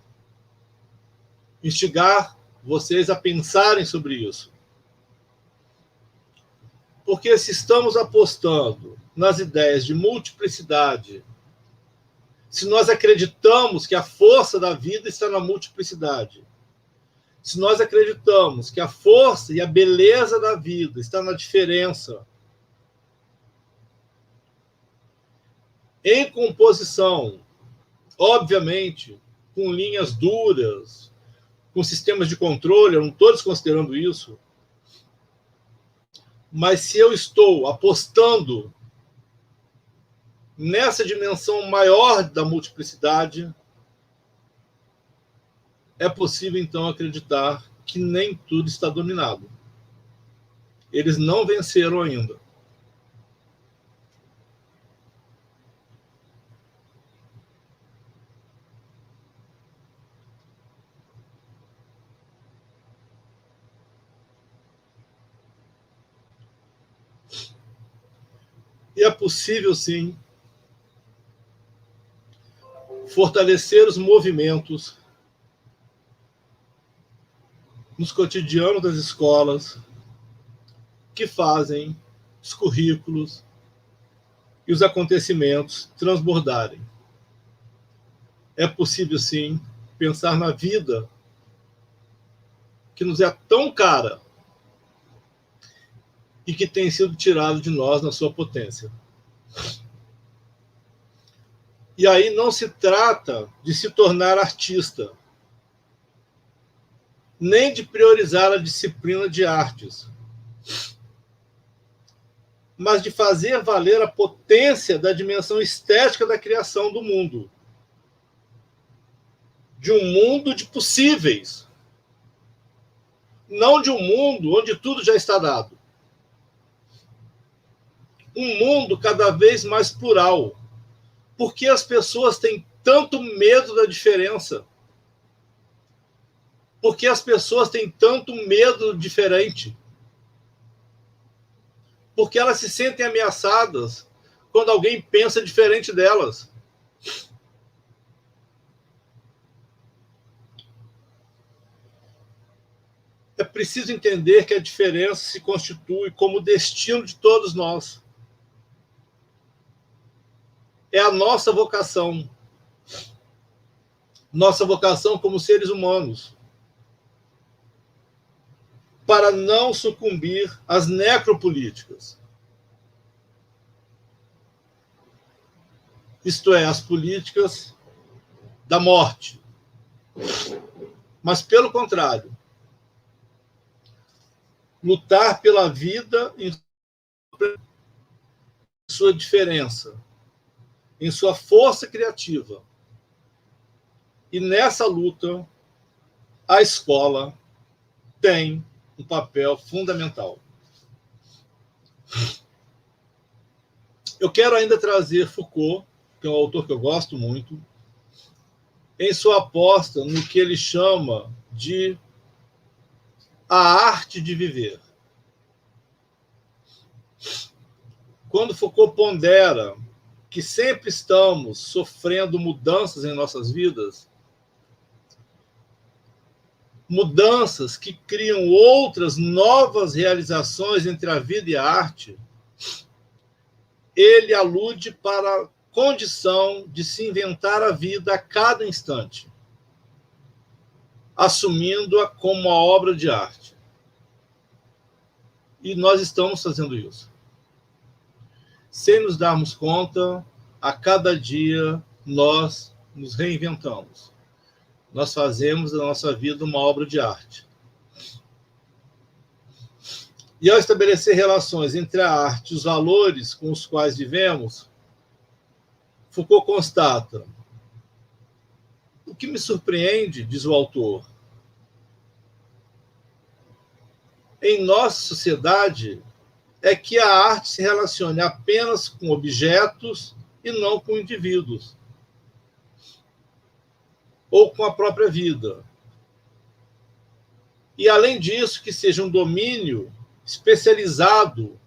Instigar vocês a pensarem sobre isso. Porque se estamos apostando nas ideias de multiplicidade, se nós acreditamos que a força da vida está na multiplicidade, se nós acreditamos que a força e a beleza da vida está na diferença, em composição, obviamente, com linhas duras, com sistemas de controle, eu não estou desconsiderando isso, mas se eu estou apostando nessa dimensão maior da multiplicidade, é possível, então, acreditar que nem tudo está dominado. Eles não venceram ainda. E é possível, sim, fortalecer os movimentos nos cotidianos das escolas que fazem os currículos e os acontecimentos transbordarem. É possível, sim, pensar na vida que nos é tão cara e que tem sido tirado de nós na sua potência. E aí não se trata de se tornar artista, nem de priorizar a disciplina de artes, mas de fazer valer a potência da dimensão estética da criação do mundo. De um mundo de possíveis. Não de um mundo onde tudo já está dado. Um mundo cada vez mais plural. Porque as pessoas têm tanto medo da diferença? Porque as pessoas têm tanto medo do diferente? Porque elas se sentem ameaçadas quando alguém pensa diferente delas. É preciso entender que a diferença se constitui como destino de todos nós. É a nossa vocação. Nossa vocação como seres humanos. Para não sucumbir às necropolíticas. Isto é, as políticas da morte. Mas, pelo contrário, lutar pela vida em sua diferença, em sua força criativa. E nessa luta, a escola tem um papel fundamental. Eu quero ainda trazer Foucault, que é um autor que eu gosto muito, em sua aposta no que ele chama de a arte de viver. Quando Foucault pondera que sempre estamos sofrendo mudanças em nossas vidas, mudanças que criam outras novas realizações entre a vida e a arte, ele alude para condição de se inventar a vida a cada instante, assumindo-a como uma obra de arte. E nós estamos fazendo isso. Sem nos darmos conta, a cada dia nós nos reinventamos. Nós fazemos da nossa vida uma obra de arte. E ao estabelecer relações entre a arte e os valores com os quais vivemos, Foucault constata: o que me surpreende, diz o autor, em nossa sociedade é que a arte se relacione apenas com objetos e não com indivíduos, ou com a própria vida. E, além disso, que seja um domínio especializado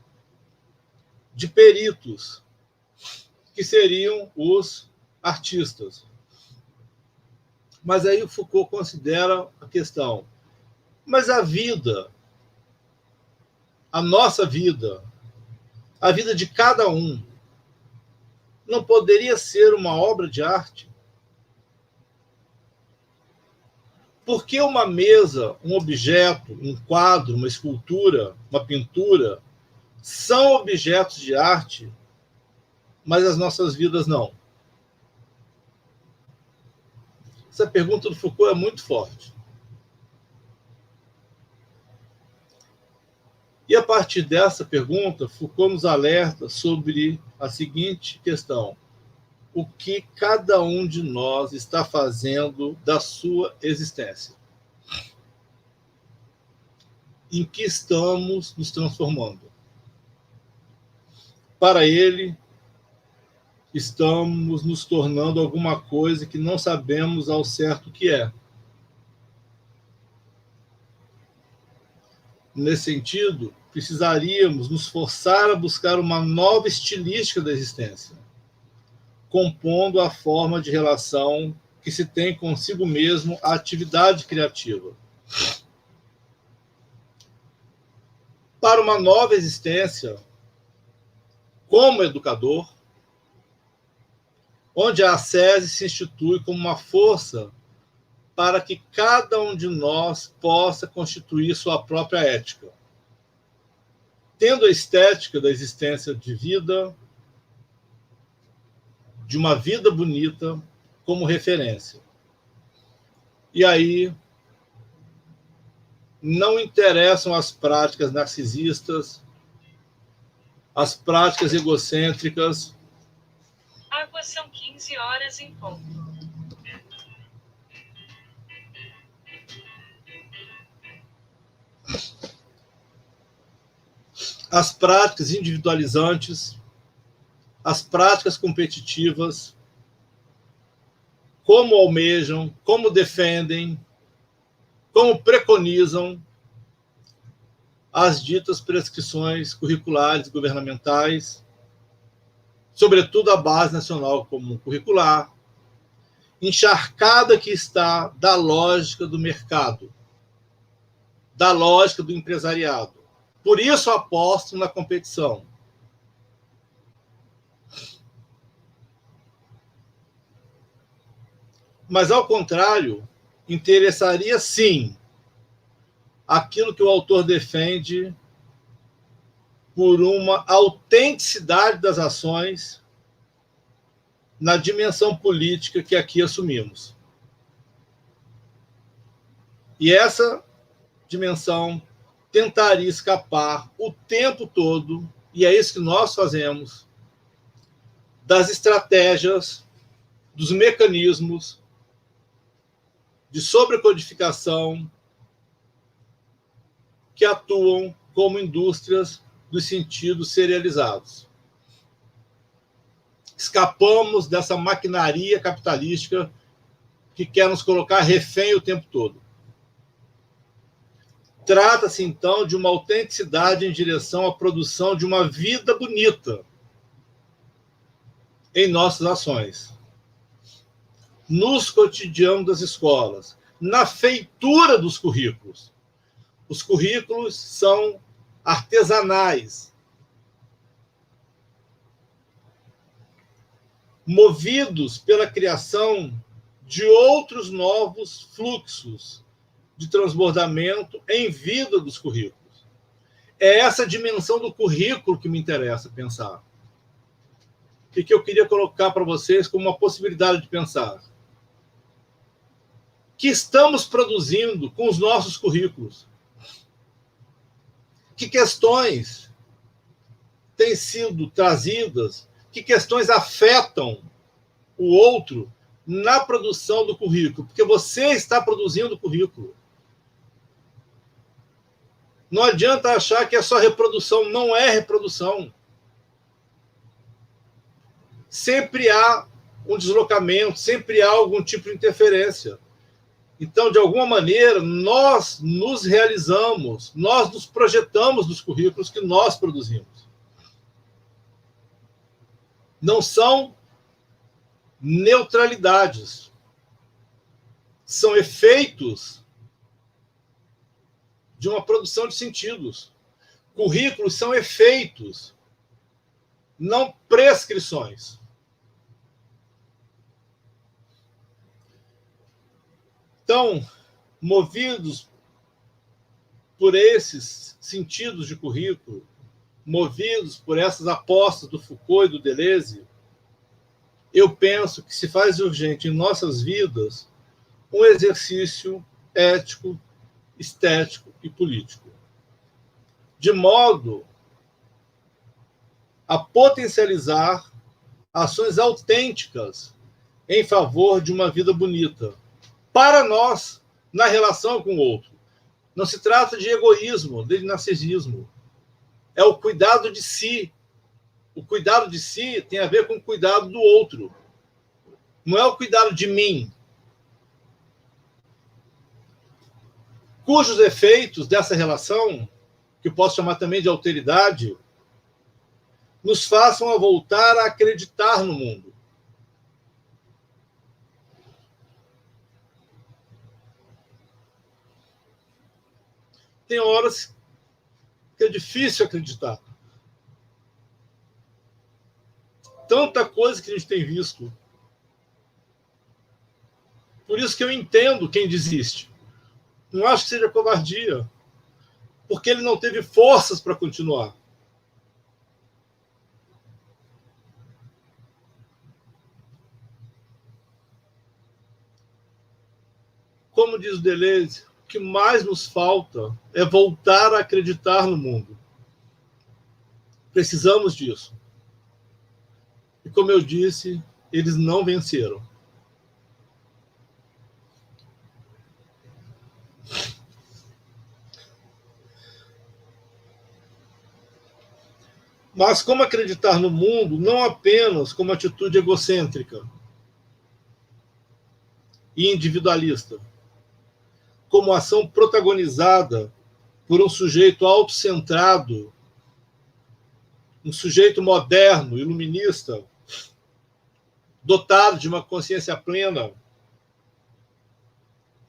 de peritos, que seriam os artistas. Mas aí o Foucault considera a questão: mas a vida, a nossa vida, a vida de cada um, não poderia ser uma obra de arte? Por que uma mesa, um objeto, um quadro, uma escultura, uma pintura são objetos de arte, mas as nossas vidas não? Essa pergunta do Foucault é muito forte. E a partir dessa pergunta, Foucault nos alerta sobre a seguinte questão: o que cada um de nós está fazendo da sua existência? Em que estamos nos transformando? Para ele, estamos nos tornando alguma coisa que não sabemos ao certo o que é. Nesse sentido, precisaríamos nos forçar a buscar uma nova estilística da existência, compondo a forma de relação que se tem consigo mesmo a atividade criativa. Para uma nova existência, como educador, onde a ascese se institui como uma força para que cada um de nós possa constituir sua própria ética, tendo a estética da existência de vida, de uma vida bonita, como referência. E aí não interessam as práticas narcisistas, as práticas egocêntricas. Água, são 15 horas em ponto. As práticas individualizantes, as práticas competitivas, como almejam, como defendem, como preconizam as ditas prescrições curriculares governamentais, sobretudo a Base Nacional Comum Curricular, encharcada que está da lógica do mercado, da lógica do empresariado. Por isso aposto na competição. Mas, ao contrário, interessaria, sim, aquilo que o autor defende por uma autenticidade das ações na dimensão política que aqui assumimos. E essa dimensão tentaria escapar o tempo todo, e é isso que nós fazemos, das estratégias, dos mecanismos de sobrecodificação que atuam como indústrias dos sentidos serializados. Escapamos dessa maquinaria capitalística que quer nos colocar refém o tempo todo. Trata-se, então, de uma autenticidade em direção à produção de uma vida bonita em nossas ações, nos cotidianos das escolas, na feitura dos currículos. Os currículos são artesanais. movidos pela criação de outros novos fluxos de transbordamento em vida dos currículos. É essa dimensão do currículo que me interessa pensar. E que eu queria colocar para vocês como uma possibilidade de pensar. Que estamos produzindo com os nossos currículos? Que questões têm sido trazidas? Que questões afetam o outro na produção do currículo? Porque você está produzindo o currículo. Não adianta achar que é só reprodução. Não é reprodução. Sempre há um deslocamento, sempre há algum tipo de interferência. Então, de alguma maneira, nós nos realizamos, nós nos projetamos nos currículos que nós produzimos. Não são neutralidades. São efeitos de uma produção de sentidos. Currículos são efeitos, não prescrições. Então, movidos por esses sentidos de currículo, movidos por essas apostas do Foucault e do Deleuze, eu penso que se faz urgente em nossas vidas um exercício ético, estético e político, de modo a potencializar ações autênticas em favor de uma vida bonita, para nós, na relação com o outro. Não se trata de egoísmo, de narcisismo. É o cuidado de si. O cuidado de si tem a ver com o cuidado do outro. Não é o cuidado de mim. Cujos efeitos dessa relação, que eu posso chamar também de alteridade, nos façam a voltar a acreditar no mundo. Tem horas que é difícil acreditar. Tanta coisa que a gente tem visto. Por isso que eu entendo quem desiste. Não acho que seja covardia, porque ele não teve forças para continuar. Como diz o Deleuze, o que mais nos falta é voltar a acreditar no mundo. Precisamos disso. E como eu disse, eles não venceram. Mas como acreditar no mundo não apenas como atitude egocêntrica e individualista, como ação protagonizada por um sujeito autocentrado, um sujeito moderno, iluminista, dotado de uma consciência plena,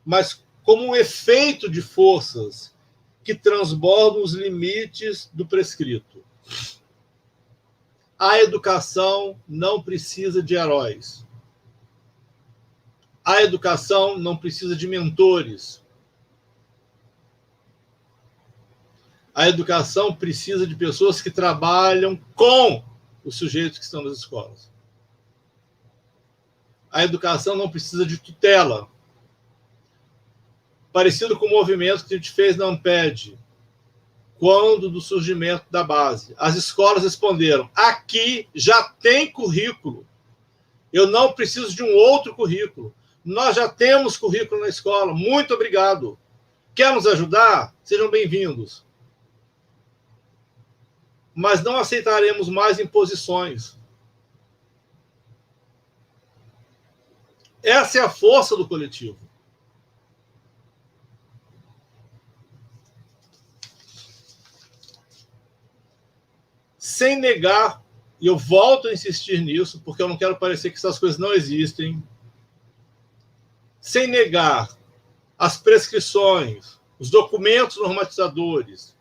mas como um efeito de forças que transbordam os limites do prescrito. A educação não precisa de heróis. A educação não precisa de mentores. A educação precisa de pessoas que trabalham com os sujeitos que estão nas escolas. A educação não precisa de tutela. Parecido com o movimento que a gente fez na Amped, quando do surgimento da base. As escolas responderam: aqui já tem currículo. Eu não preciso de um outro currículo. Nós já temos currículo na escola. Muito obrigado. Quer nos ajudar? Sejam bem-vindos. Mas não aceitaremos mais imposições. Essa é a força do coletivo. Sem negar, e eu volto a insistir nisso, porque eu não quero parecer que essas coisas não existem, sem negar as prescrições, os documentos normatizadores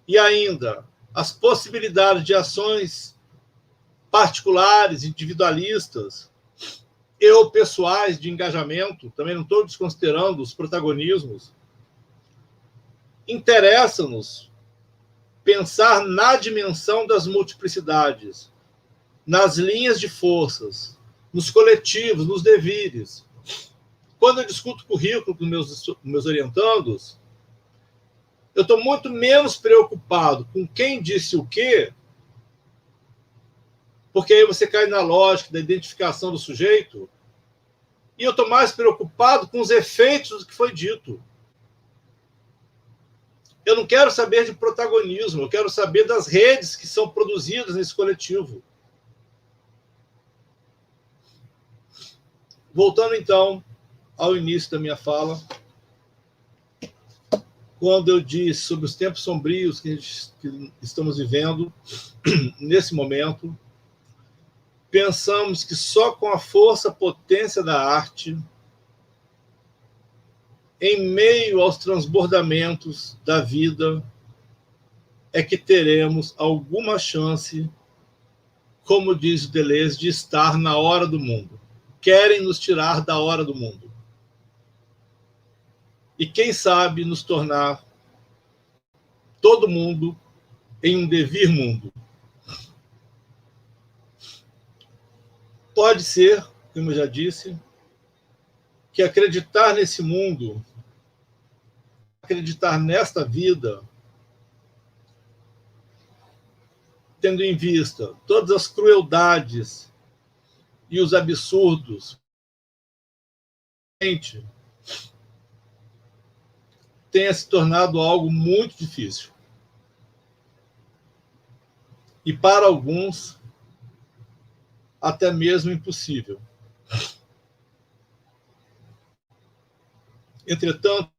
e ainda as possibilidades de ações particulares, individualistas, ou pessoais de engajamento, também não estou desconsiderando os protagonismos, interessa-nos pensar na dimensão das multiplicidades, nas linhas de forças, nos coletivos, nos devires. Quando eu discuto currículo com meus orientandos, eu estou muito menos preocupado com quem disse o quê, porque aí você cai na lógica da identificação do sujeito, e eu estou mais preocupado com os efeitos do que foi dito. Eu não quero saber de protagonismo, eu quero saber das redes que são produzidas nesse coletivo. Voltando, então, ao início da minha fala, quando eu disse sobre os tempos sombrios que estamos vivendo nesse momento, pensamos que só com a força, potência da arte, em meio aos transbordamentos da vida, é que teremos alguma chance, como diz o Deleuze, de estar na hora do mundo. Querem nos tirar da hora do mundo. E quem sabe nos tornar todo mundo em um devir mundo. Pode ser, como eu já disse, que acreditar nesse mundo, acreditar nesta vida, tendo em vista todas as crueldades e os absurdos, tenha se tornado algo muito difícil. E para alguns, até mesmo impossível. Entretanto,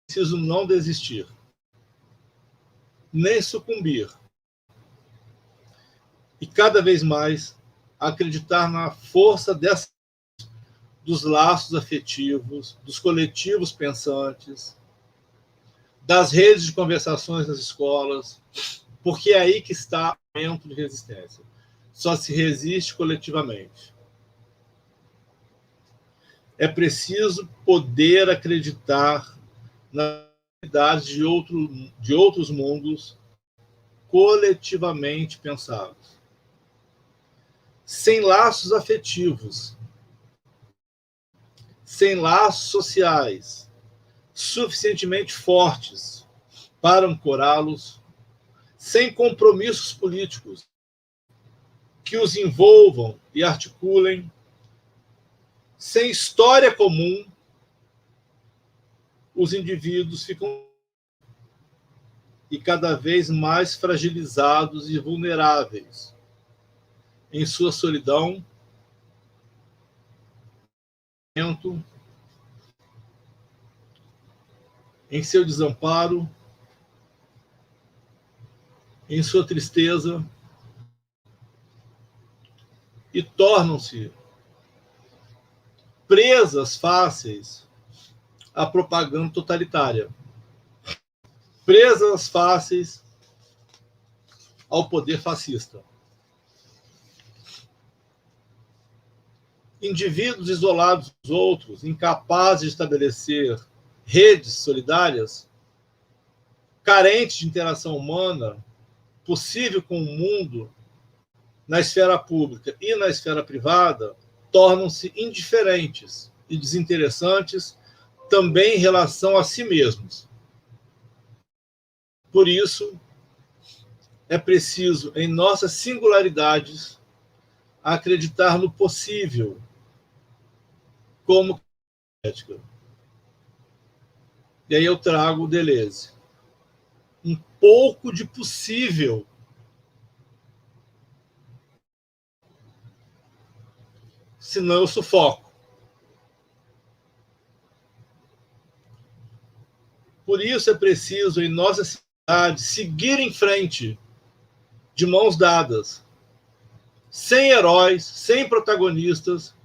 preciso não desistir, nem sucumbir, e cada vez mais acreditar na força dos laços afetivos, dos coletivos pensantes, das redes de conversações nas escolas, porque é aí que está o momento de resistência. Só se resiste coletivamente. É preciso poder acreditar na realidade de outros mundos coletivamente pensados. Sem laços afetivos, sem laços sociais suficientemente fortes para ancorá-los, sem compromissos políticos que os envolvam e articulem, sem história comum, os indivíduos ficam e cada vez mais fragilizados e vulneráveis em sua solidão, em seu desamparo, em sua tristeza, e tornam-se presas fáceis à propaganda totalitária, presas fáceis ao poder fascista. Indivíduos isolados dos outros, incapazes de estabelecer redes solidárias, carentes de interação humana, possível com o mundo, na esfera pública e na esfera privada, tornam-se indiferentes e desinteressantes também em relação a si mesmos. Por isso, é preciso, em nossas singularidades, acreditar no possível como ética. E aí eu trago o Deleuze. Um pouco de possível. Senão eu sufoco. Por isso é preciso, em nossa cidade, seguir em frente, de mãos dadas, sem heróis, sem protagonistas,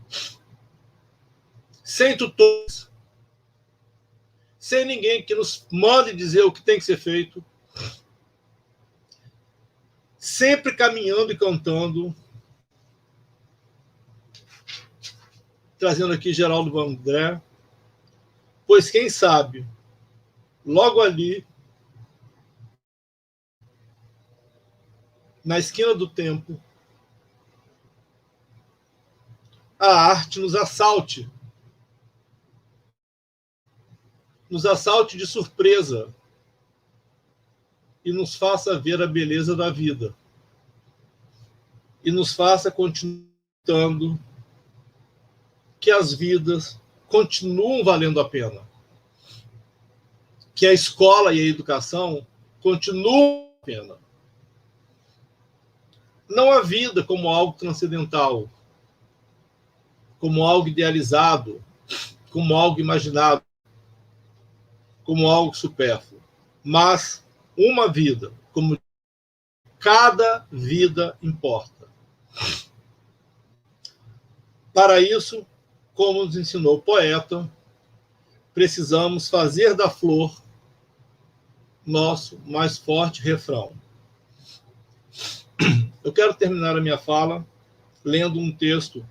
sem tutores, sem ninguém que nos mande dizer o que tem que ser feito, sempre caminhando e cantando, trazendo aqui Geraldo Vandré, pois quem sabe, logo ali, na esquina do tempo, a arte nos assalte de surpresa e nos faça ver a beleza da vida e nos faça continuando que as vidas continuam valendo a pena, que a escola e a educação continuam a pena. Não a vida como algo transcendental, como algo idealizado, como algo imaginado, como algo supérfluo, mas uma vida, como cada vida importa. Para isso, como nos ensinou o poeta, precisamos fazer da flor nosso mais forte refrão. Eu quero terminar a minha fala lendo um texto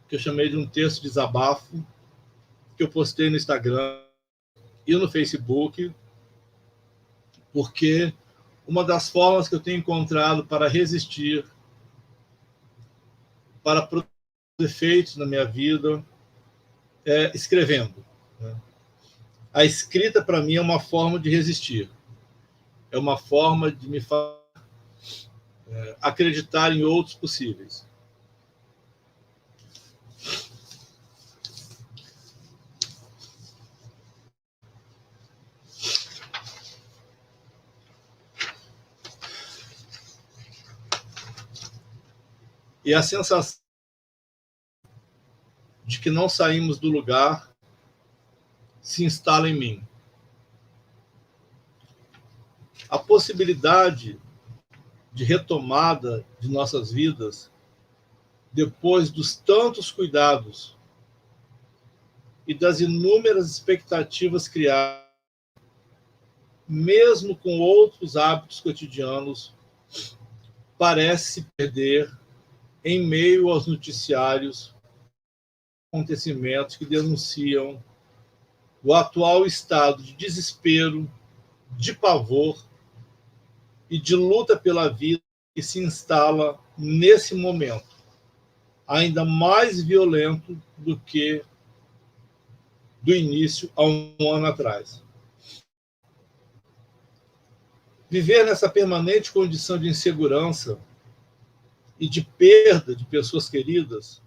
que eu chamei de um texto de desabafo, que eu postei no Instagram e no Facebook, porque uma das formas que eu tenho encontrado para resistir, para produzir efeitos na minha vida, é escrevendo. A escrita, para mim, é uma forma de resistir. É uma forma de me fazer acreditar em outros possíveis. E a sensação de que não saímos do lugar se instala em mim. A possibilidade de retomada de nossas vidas, depois dos tantos cuidados e das inúmeras expectativas criadas, mesmo com outros hábitos cotidianos, parece se perder em meio aos noticiários, acontecimentos que denunciam o atual estado de desespero, de pavor e de luta pela vida que se instala nesse momento, ainda mais violento do que do início há um ano atrás. Viver nessa permanente condição de insegurança e de perda de pessoas queridas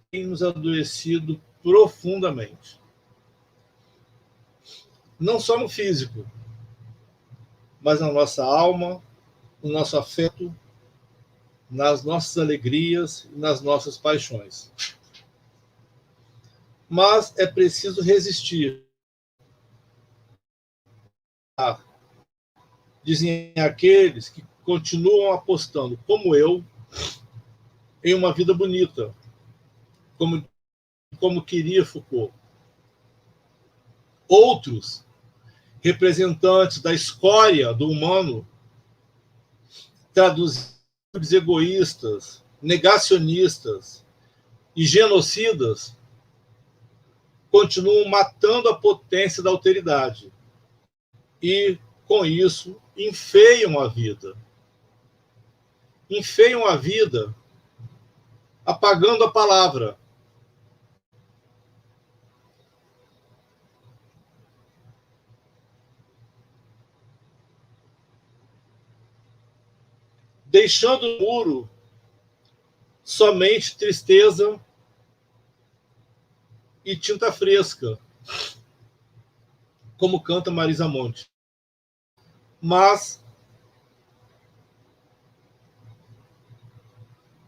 tem nos adoecido profundamente. Não só no físico, mas na nossa alma, no nosso afeto, nas nossas alegrias e nas nossas paixões. Mas é preciso resistir. Dizem aqueles que continuam apostando, como eu, em uma vida bonita, como queria Foucault. Outros, representantes da escória do humano, traduzidos egoístas, negacionistas e genocidas, continuam matando a potência da alteridade e, com isso, enfeiam a vida. Enfeiam a vida apagando a palavra. Deixando no muro somente tristeza e tinta fresca, como canta Marisa Monte. Mas,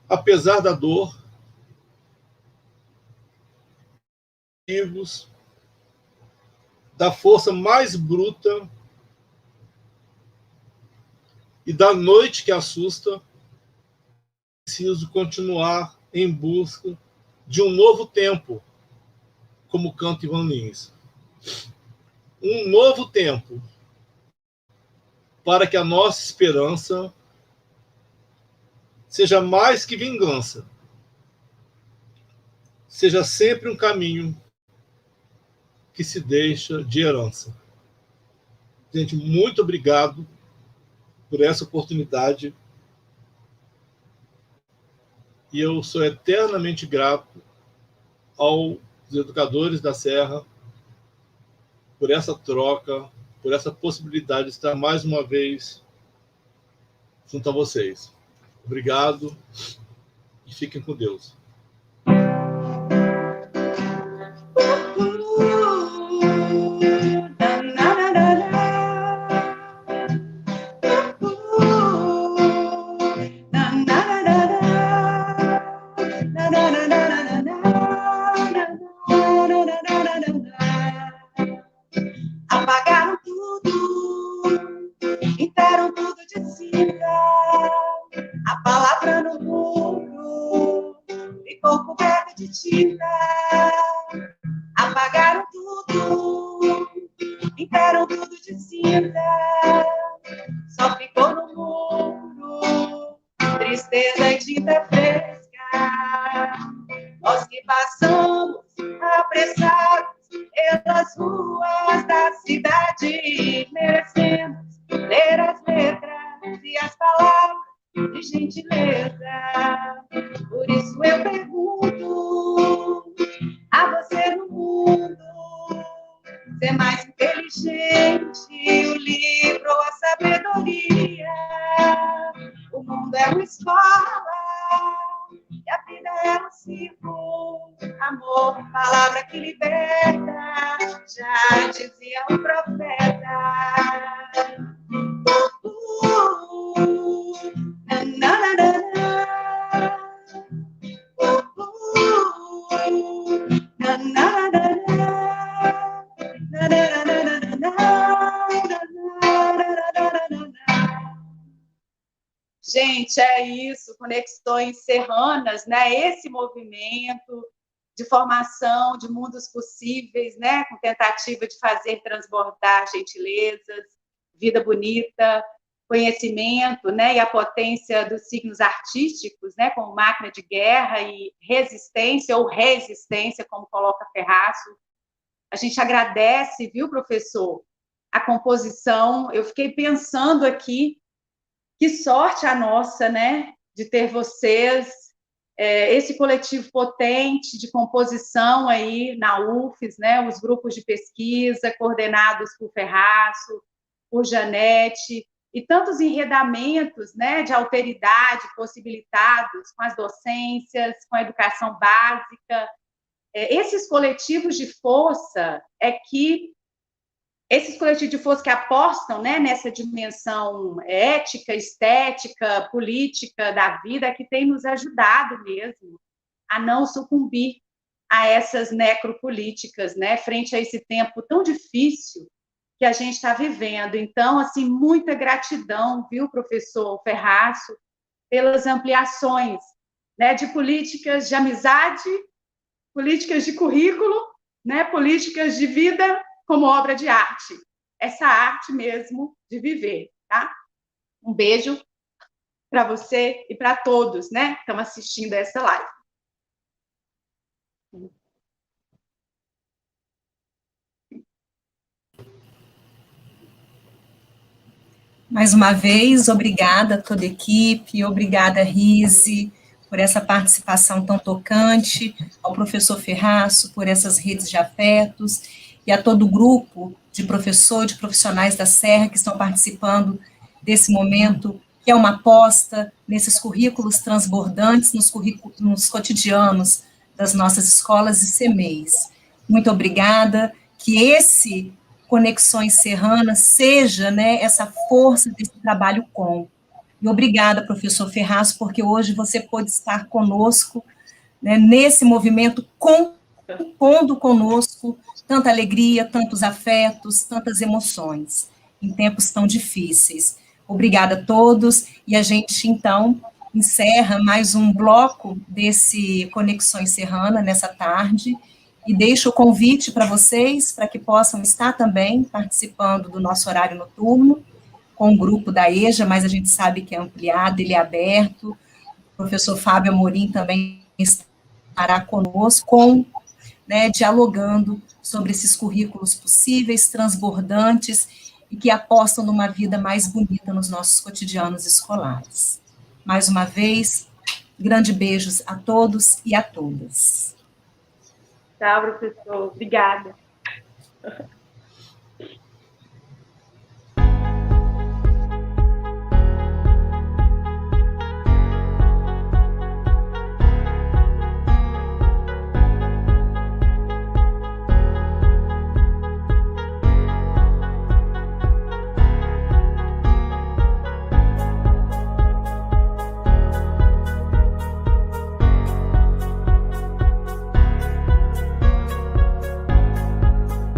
apesar da dor, da força mais bruta e da noite que assusta, preciso continuar em busca de um novo tempo, como canta Ivan Lins. Um novo tempo, para que a nossa esperança seja mais que vingança. Seja sempre um caminho que se deixa de herança. Gente, muito obrigado por essa oportunidade. E eu sou eternamente grato aos educadores da Serra por essa troca, por essa possibilidade de estar mais uma vez junto a vocês. Obrigado e fiquem com Deus. Apagaram tudo, pintaram tudo de cinza. A palavra no muro ficou coberta de tinta. Apagaram tudo, pintaram tudo de cinza. Só ficou no muro tristeza e tinta fresca. Nós que passamos apressados pelas ruas da cidade, merecemos ler as letras e as palavras de gentileza. Por isso eu pergunto a você no mundo: ser mais inteligente, o livro ou a sabedoria? O mundo é uma escola e a vida é um circo. Amor, palavra que liberta, já dizia o profeta. Na, na, na, na. Na, na, na, na. Na, na, na, na, na. Gente, é isso, Conexões Serranas, né? Esse movimento de formação de mundos possíveis, né? Com tentativa de fazer transbordar gentilezas, vida bonita, conhecimento, né? E a potência dos signos artísticos, né? Como máquina de guerra e resistência, ou resistência, como coloca Ferraço. A gente agradece, viu, professor, a composição. Eu fiquei pensando aqui, que sorte a nossa, né, de ter vocês, esse coletivo potente de composição aí na UFES, né, os grupos de pesquisa coordenados por Ferraço, por Janete, e tantos enredamentos, né, de alteridade possibilitados com as docências, com a educação básica. Esses coletivos de força esses coletivos de força que apostam, né, nessa dimensão ética, estética, política da vida, que tem nos ajudado mesmo a não sucumbir a essas necropolíticas, né, frente a esse tempo tão difícil que a gente está vivendo. Então, assim, muita gratidão, viu, professor Ferraço, pelas ampliações, né, de políticas de amizade, políticas de currículo, né, políticas de vida como obra de arte, essa arte mesmo de viver, tá? Um beijo para você e para todos, né, que estão assistindo a essa live. Mais uma vez, obrigada a toda a equipe, obrigada, Rise, por essa participação tão tocante, ao professor Ferraço, por essas redes de afetos, e a todo o grupo de profissionais da Serra que estão participando desse momento, que é uma aposta nesses currículos transbordantes, nos cotidianos das nossas escolas e CMEs. Muito obrigada, que esse Conexões Serranas seja, né, essa força desse trabalho E obrigada, professor Ferraço, porque hoje você pôde estar conosco, né, nesse movimento, compondo conosco tanta alegria, tantos afetos, tantas emoções, em tempos tão difíceis. Obrigada a todos, e a gente, então, encerra mais um bloco desse Conexões Serrana nessa tarde, e deixo o convite para vocês, para que possam estar também participando do nosso horário noturno, com o grupo da EJA, mas a gente sabe que é ampliado, ele é aberto, professor Fábio Amorim também estará conosco, dialogando sobre esses currículos possíveis, transbordantes, e que apostam numa vida mais bonita nos nossos cotidianos escolares. Mais uma vez, grande beijos a todos e a todas. Tchau, professor. Obrigada.